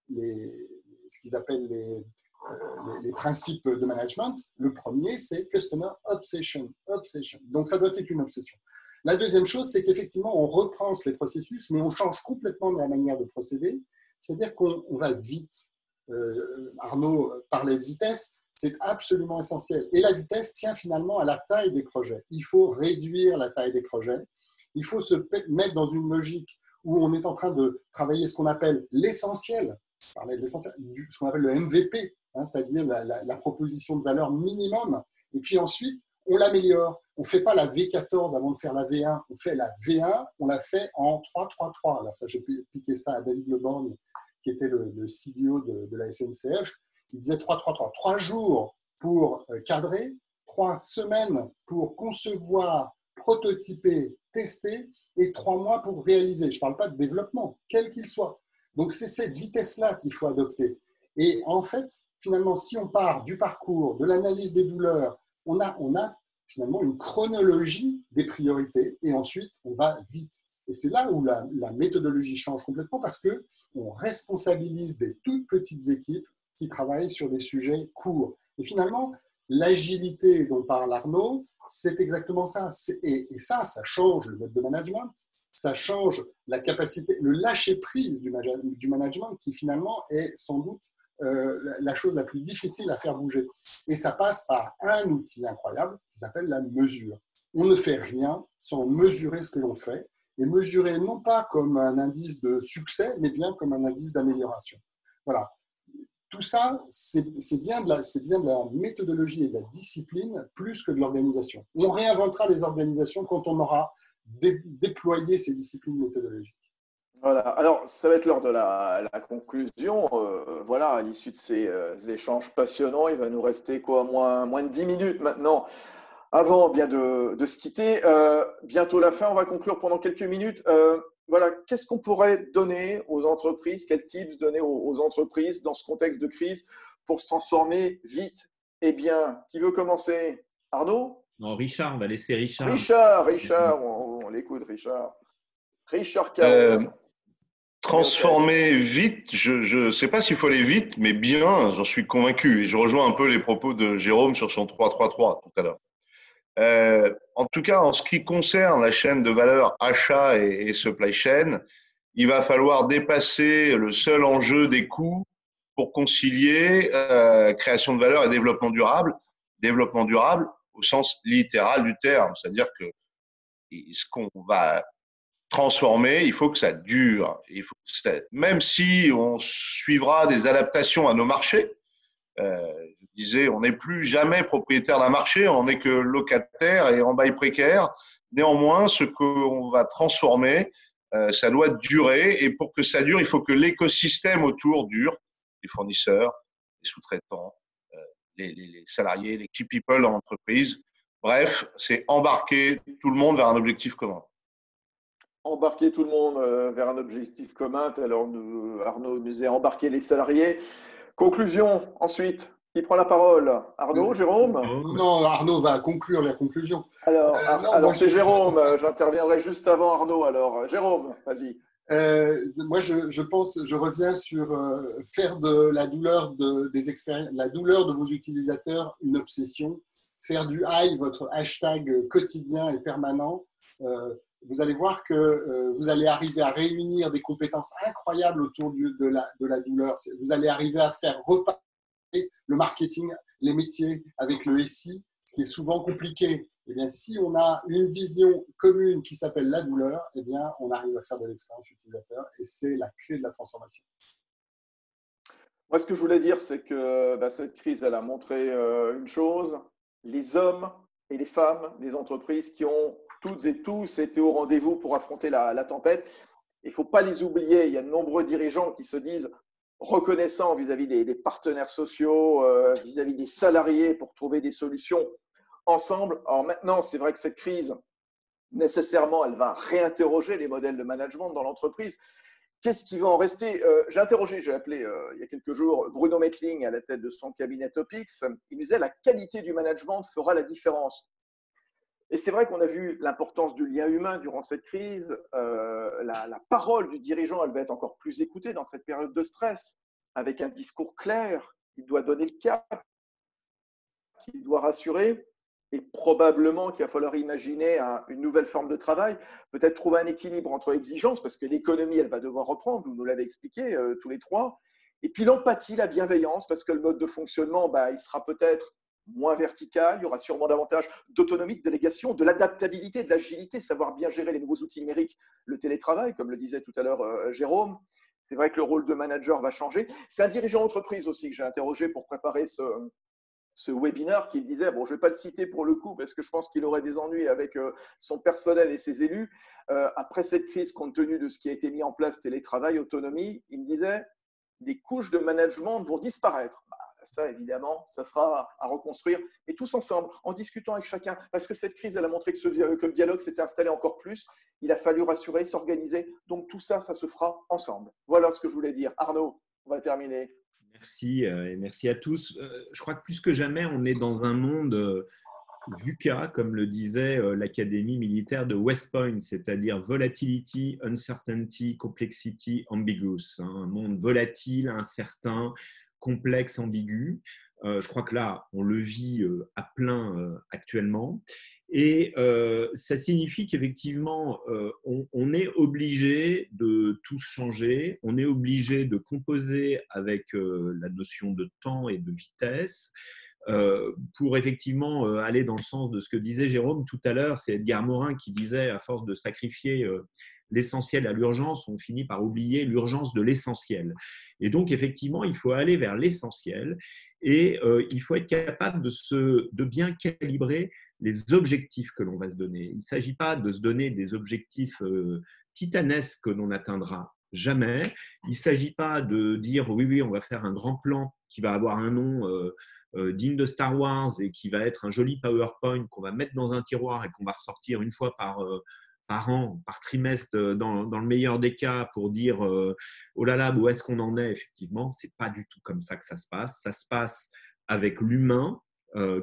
ce qu'ils appellent les principes de management. Le premier, c'est Customer Obsession. Donc, ça doit être une obsession. La deuxième chose, c'est qu'effectivement, on repense les processus, mais on change complètement de la manière de procéder. C'est-à-dire qu'on va vite. Arnaud parlait de vitesse, c'est absolument essentiel. Et la vitesse tient finalement à la taille des projets. Il faut réduire la taille des projets. Il faut se mettre dans une logique où on est en train de travailler ce qu'on appelle l'essentiel, ce qu'on appelle le MVP, c'est-à-dire la proposition de valeur minimum. Et puis ensuite, on l'améliore. On ne fait pas la V14 avant de faire la V1. On fait la V1, on la fait en 3-3-3. Alors ça, j'ai piqué ça à David Leborgne, qui était le CDO de la SNCF. Il disait 3-3-3. 3 jours pour cadrer, 3 semaines pour concevoir, prototyper, tester et 3 mois pour réaliser. Je ne parle pas de développement, quel qu'il soit. Donc, c'est cette vitesse-là qu'il faut adopter. Et en fait, finalement, si on part du parcours, de l'analyse des douleurs, on a finalement une chronologie des priorités et ensuite, on va vite. Et c'est là où la méthodologie change complètement parce qu'on responsabilise des toutes petites équipes qui travaillent sur des sujets courts. Et finalement, l'agilité dont parle Arnaud, c'est exactement ça. Et ça change le mode de management, ça change la capacité, le lâcher-prise du management qui finalement est sans doute la chose la plus difficile à faire bouger. Et ça passe par un outil incroyable qui s'appelle la mesure. On ne fait rien sans mesurer ce que l'on fait et mesurer non pas comme un indice de succès, mais bien comme un indice d'amélioration. Voilà. Tout ça, c'est bien de la méthodologie et de la discipline plus que de l'organisation. On réinventera les organisations quand on aura déployé ces disciplines méthodologiques. Voilà, alors ça va être l'heure de la conclusion. Voilà, à l'issue de ces échanges passionnants, il va nous rester quoi, moins de 10 minutes maintenant avant bien de se quitter. Bientôt la fin, on va conclure pendant quelques minutes. Voilà, qu'est-ce qu'on pourrait donner aux entreprises, quels tips donner aux entreprises dans ce contexte de crise pour se transformer vite et bien? Qui veut commencer? Arnaud? Non, Richard, on va laisser Richard. Richard, on l'écoute, Richard. Richard Caron. Transformer vite, je ne sais pas s'il faut aller vite, mais bien, j'en suis convaincu. Et je rejoins un peu les propos de Jérôme sur son 3-3-3 tout à l'heure. En tout cas, en ce qui concerne la chaîne de valeur achat et supply chain, il va falloir dépasser le seul enjeu des coûts pour concilier création de valeur et développement durable. Développement durable au sens littéral du terme, c'est-à-dire que ce qu'on va transformer, il faut que ça dure. Il faut que même si on suivra des adaptations à nos marchés, je disais, on n'est plus jamais propriétaire d'un marché, on n'est que locataire et en bail précaire. Néanmoins, ce qu'on va transformer, ça doit durer. Et pour que ça dure, il faut que l'écosystème autour dure, les fournisseurs, les sous-traitants, les salariés, les key people dans l'entreprise. Bref, c'est embarquer tout le monde vers un objectif commun. Embarquer tout le monde vers un objectif commun. Alors, Arnaud nous a embarqué les salariés. Conclusion, ensuite, qui prend la parole? Arnaud, Jérôme? Non, Arnaud va conclure la conclusion. Alors c'est Jérôme, j'interviendrai juste avant Arnaud. Alors, Jérôme, vas-y. Moi, je reviens sur faire de la douleur des expériences, la douleur de vos utilisateurs une obsession, faire du high votre hashtag quotidien et permanent. Vous allez voir que vous allez arriver à réunir des compétences incroyables autour de la douleur. Vous allez arriver à faire reparler le marketing, les métiers avec le SI, ce qui est souvent compliqué. Eh bien, si on a une vision commune qui s'appelle la douleur, eh bien, on arrive à faire de l'expérience utilisateur et c'est la clé de la transformation. Moi, ce que je voulais dire, c'est que cette crise, elle a montré une chose. Les hommes et les femmes des entreprises qui ont toutes et tous été au rendez-vous pour affronter la tempête. Il ne faut pas les oublier. Il y a de nombreux dirigeants qui se disent reconnaissants vis-à-vis des partenaires sociaux, vis-à-vis des salariés pour trouver des solutions ensemble. Alors maintenant, c'est vrai que cette crise, nécessairement, elle va réinterroger les modèles de management dans l'entreprise. Qu'est-ce qui va en rester? J'ai appelé il y a quelques jours Bruno Mettling à la tête de son cabinet Topix. Il nous disait la qualité du management fera la différence. Et c'est vrai qu'on a vu l'importance du lien humain durant cette crise. La parole du dirigeant, elle va être encore plus écoutée dans cette période de stress, avec un discours clair. Il doit donner le cap, il doit rassurer. Et probablement qu'il va falloir imaginer une nouvelle forme de travail, peut-être trouver un équilibre entre exigences, parce que l'économie, elle va devoir reprendre, vous nous l'avez expliqué tous les trois, et puis l'empathie, la bienveillance, parce que le mode de fonctionnement, il sera peut-être moins vertical, il y aura sûrement davantage d'autonomie, de délégation, de l'adaptabilité, de l'agilité, savoir bien gérer les nouveaux outils numériques, le télétravail, comme le disait tout à l'heure Jérôme. C'est vrai que le rôle de manager va changer. C'est un dirigeant d'entreprise aussi que j'ai interrogé pour préparer ce webinaire qui disait, bon, je ne vais pas le citer pour le coup parce que je pense qu'il aurait des ennuis avec son personnel et ses élus. Après cette crise, compte tenu de ce qui a été mis en place, télétravail, autonomie, il me disait, des couches de management vont disparaître. ça, évidemment, ça sera à reconstruire, et tous ensemble, en discutant avec chacun, parce que cette crise, elle a montré que le dialogue s'était installé encore plus. Il a fallu rassurer, s'organiser. Donc, tout ça, ça se fera ensemble. Voilà ce que je voulais dire. Arnaud, on va terminer. Merci et merci à tous. Je crois que plus que jamais, on est dans un monde VUCA, comme le disait l'Académie militaire de West Point, c'est-à-dire Volatility, Uncertainty, Complexity, Ambiguous. Un monde volatile, incertain, complexe, ambigu. Je crois que là, on le vit à plein actuellement. Et ça signifie qu'effectivement, on est obligé de tous changer, on est obligé de composer avec la notion de temps et de vitesse pour effectivement aller dans le sens de ce que disait Jérôme tout à l'heure. C'est Edgar Morin qui disait, à force de sacrifier l'essentiel à l'urgence, on finit par oublier l'urgence de l'essentiel. Et donc, effectivement, il faut aller vers l'essentiel et il faut être capable de bien calibrer les objectifs que l'on va se donner. Il ne s'agit pas de se donner des objectifs titanesques que l'on n'atteindra jamais. Il ne s'agit pas de dire oui, oui, on va faire un grand plan qui va avoir un nom digne de Star Wars et qui va être un joli PowerPoint qu'on va mettre dans un tiroir et qu'on va ressortir une fois par an, par trimestre, dans le meilleur des cas, pour dire oh là là, où est-ce qu'on en est. Effectivement, ce n'est pas du tout comme ça que ça se passe. Ça se passe avec l'humain,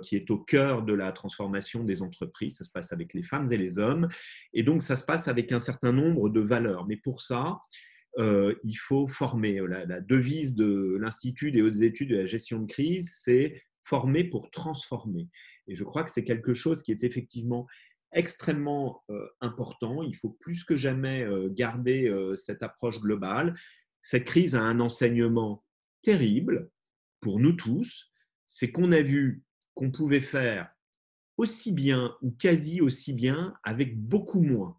qui est au cœur de la transformation des entreprises. Ça se passe avec les femmes et les hommes. Et donc, ça se passe avec un certain nombre de valeurs. Mais pour ça, il faut former. La devise de l'Institut des hautes études de la gestion de crise, c'est former pour transformer. Et je crois que c'est quelque chose qui est effectivement extrêmement important. Il faut plus que jamais garder cette approche globale. Cette crise a un enseignement terrible pour nous tous. C'est qu'on a vu qu'on pouvait faire aussi bien ou quasi aussi bien avec beaucoup moins.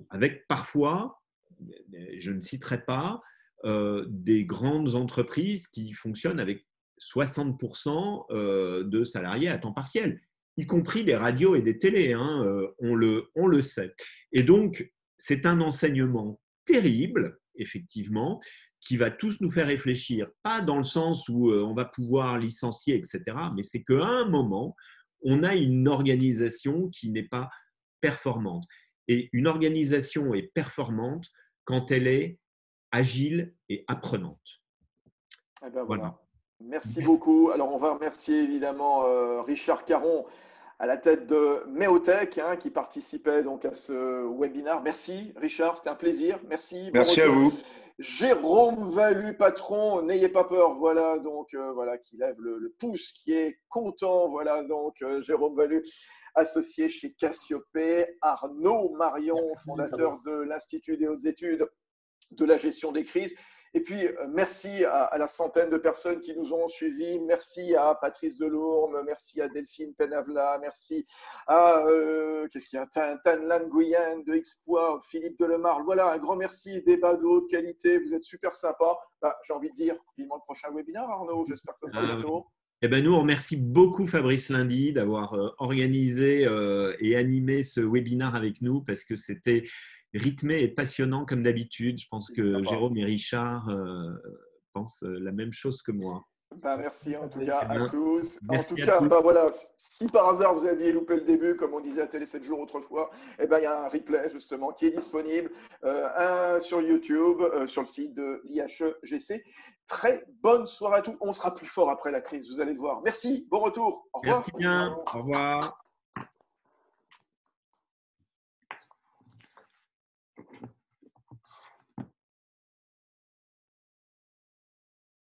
Avec parfois, je ne citerai pas, des grandes entreprises qui fonctionnent avec 60% de salariés à temps partiel, y compris des radios et des télés, hein, on le sait. Et donc, c'est un enseignement terrible, effectivement, qui va tous nous faire réfléchir, pas dans le sens où on va pouvoir licencier, etc., mais c'est qu'à un moment, on a une organisation qui n'est pas performante. Et une organisation est performante quand elle est agile et apprenante. Eh ben voilà. Merci beaucoup. Alors, on va remercier évidemment Richard Caron à la tête de Meotech, hein, qui participait donc à ce webinaire. Merci Richard, c'était un plaisir. Merci. Merci à vous. Jérôme Valu, patron, n'ayez pas peur, voilà, donc voilà, qui lève le pouce, qui est content, voilà, donc Jérôme Valu, associé chez Cassiopée, Arnaud Marion, fondateur de l'Institut des hautes études de la gestion des crises. Et puis, merci à la centaine de personnes qui nous ont suivis. Merci à Patrice Delourme, merci à Delphine Penavla, merci à qu'est-ce qu'il y a, Tan Lan Nguyen de Xpoa, Philippe Delemarle. Voilà, un grand merci, débat de haute qualité. Vous êtes super sympa. J'ai envie de dire, vivement le prochain webinaire, Arnaud. J'espère que ça sera bientôt. Eh ben nous, on remercie beaucoup Fabrice Lundy d'avoir organisé et animé ce webinaire avec nous, parce que c'était rythmé et passionnant comme d'habitude. Je pense que Jérôme et Richard pensent la même chose que moi. Merci en tout cas à tous. Merci en tout cas, voilà, si par hasard vous aviez loupé le début, comme on disait à Télé 7 jours autrefois, il y a un replay justement qui est disponible, un sur YouTube, sur le site de l'IHEGC. Très bonne soirée à tous. On sera plus fort après la crise, vous allez le voir. Merci, bon retour. Au revoir. Merci bien. Au revoir.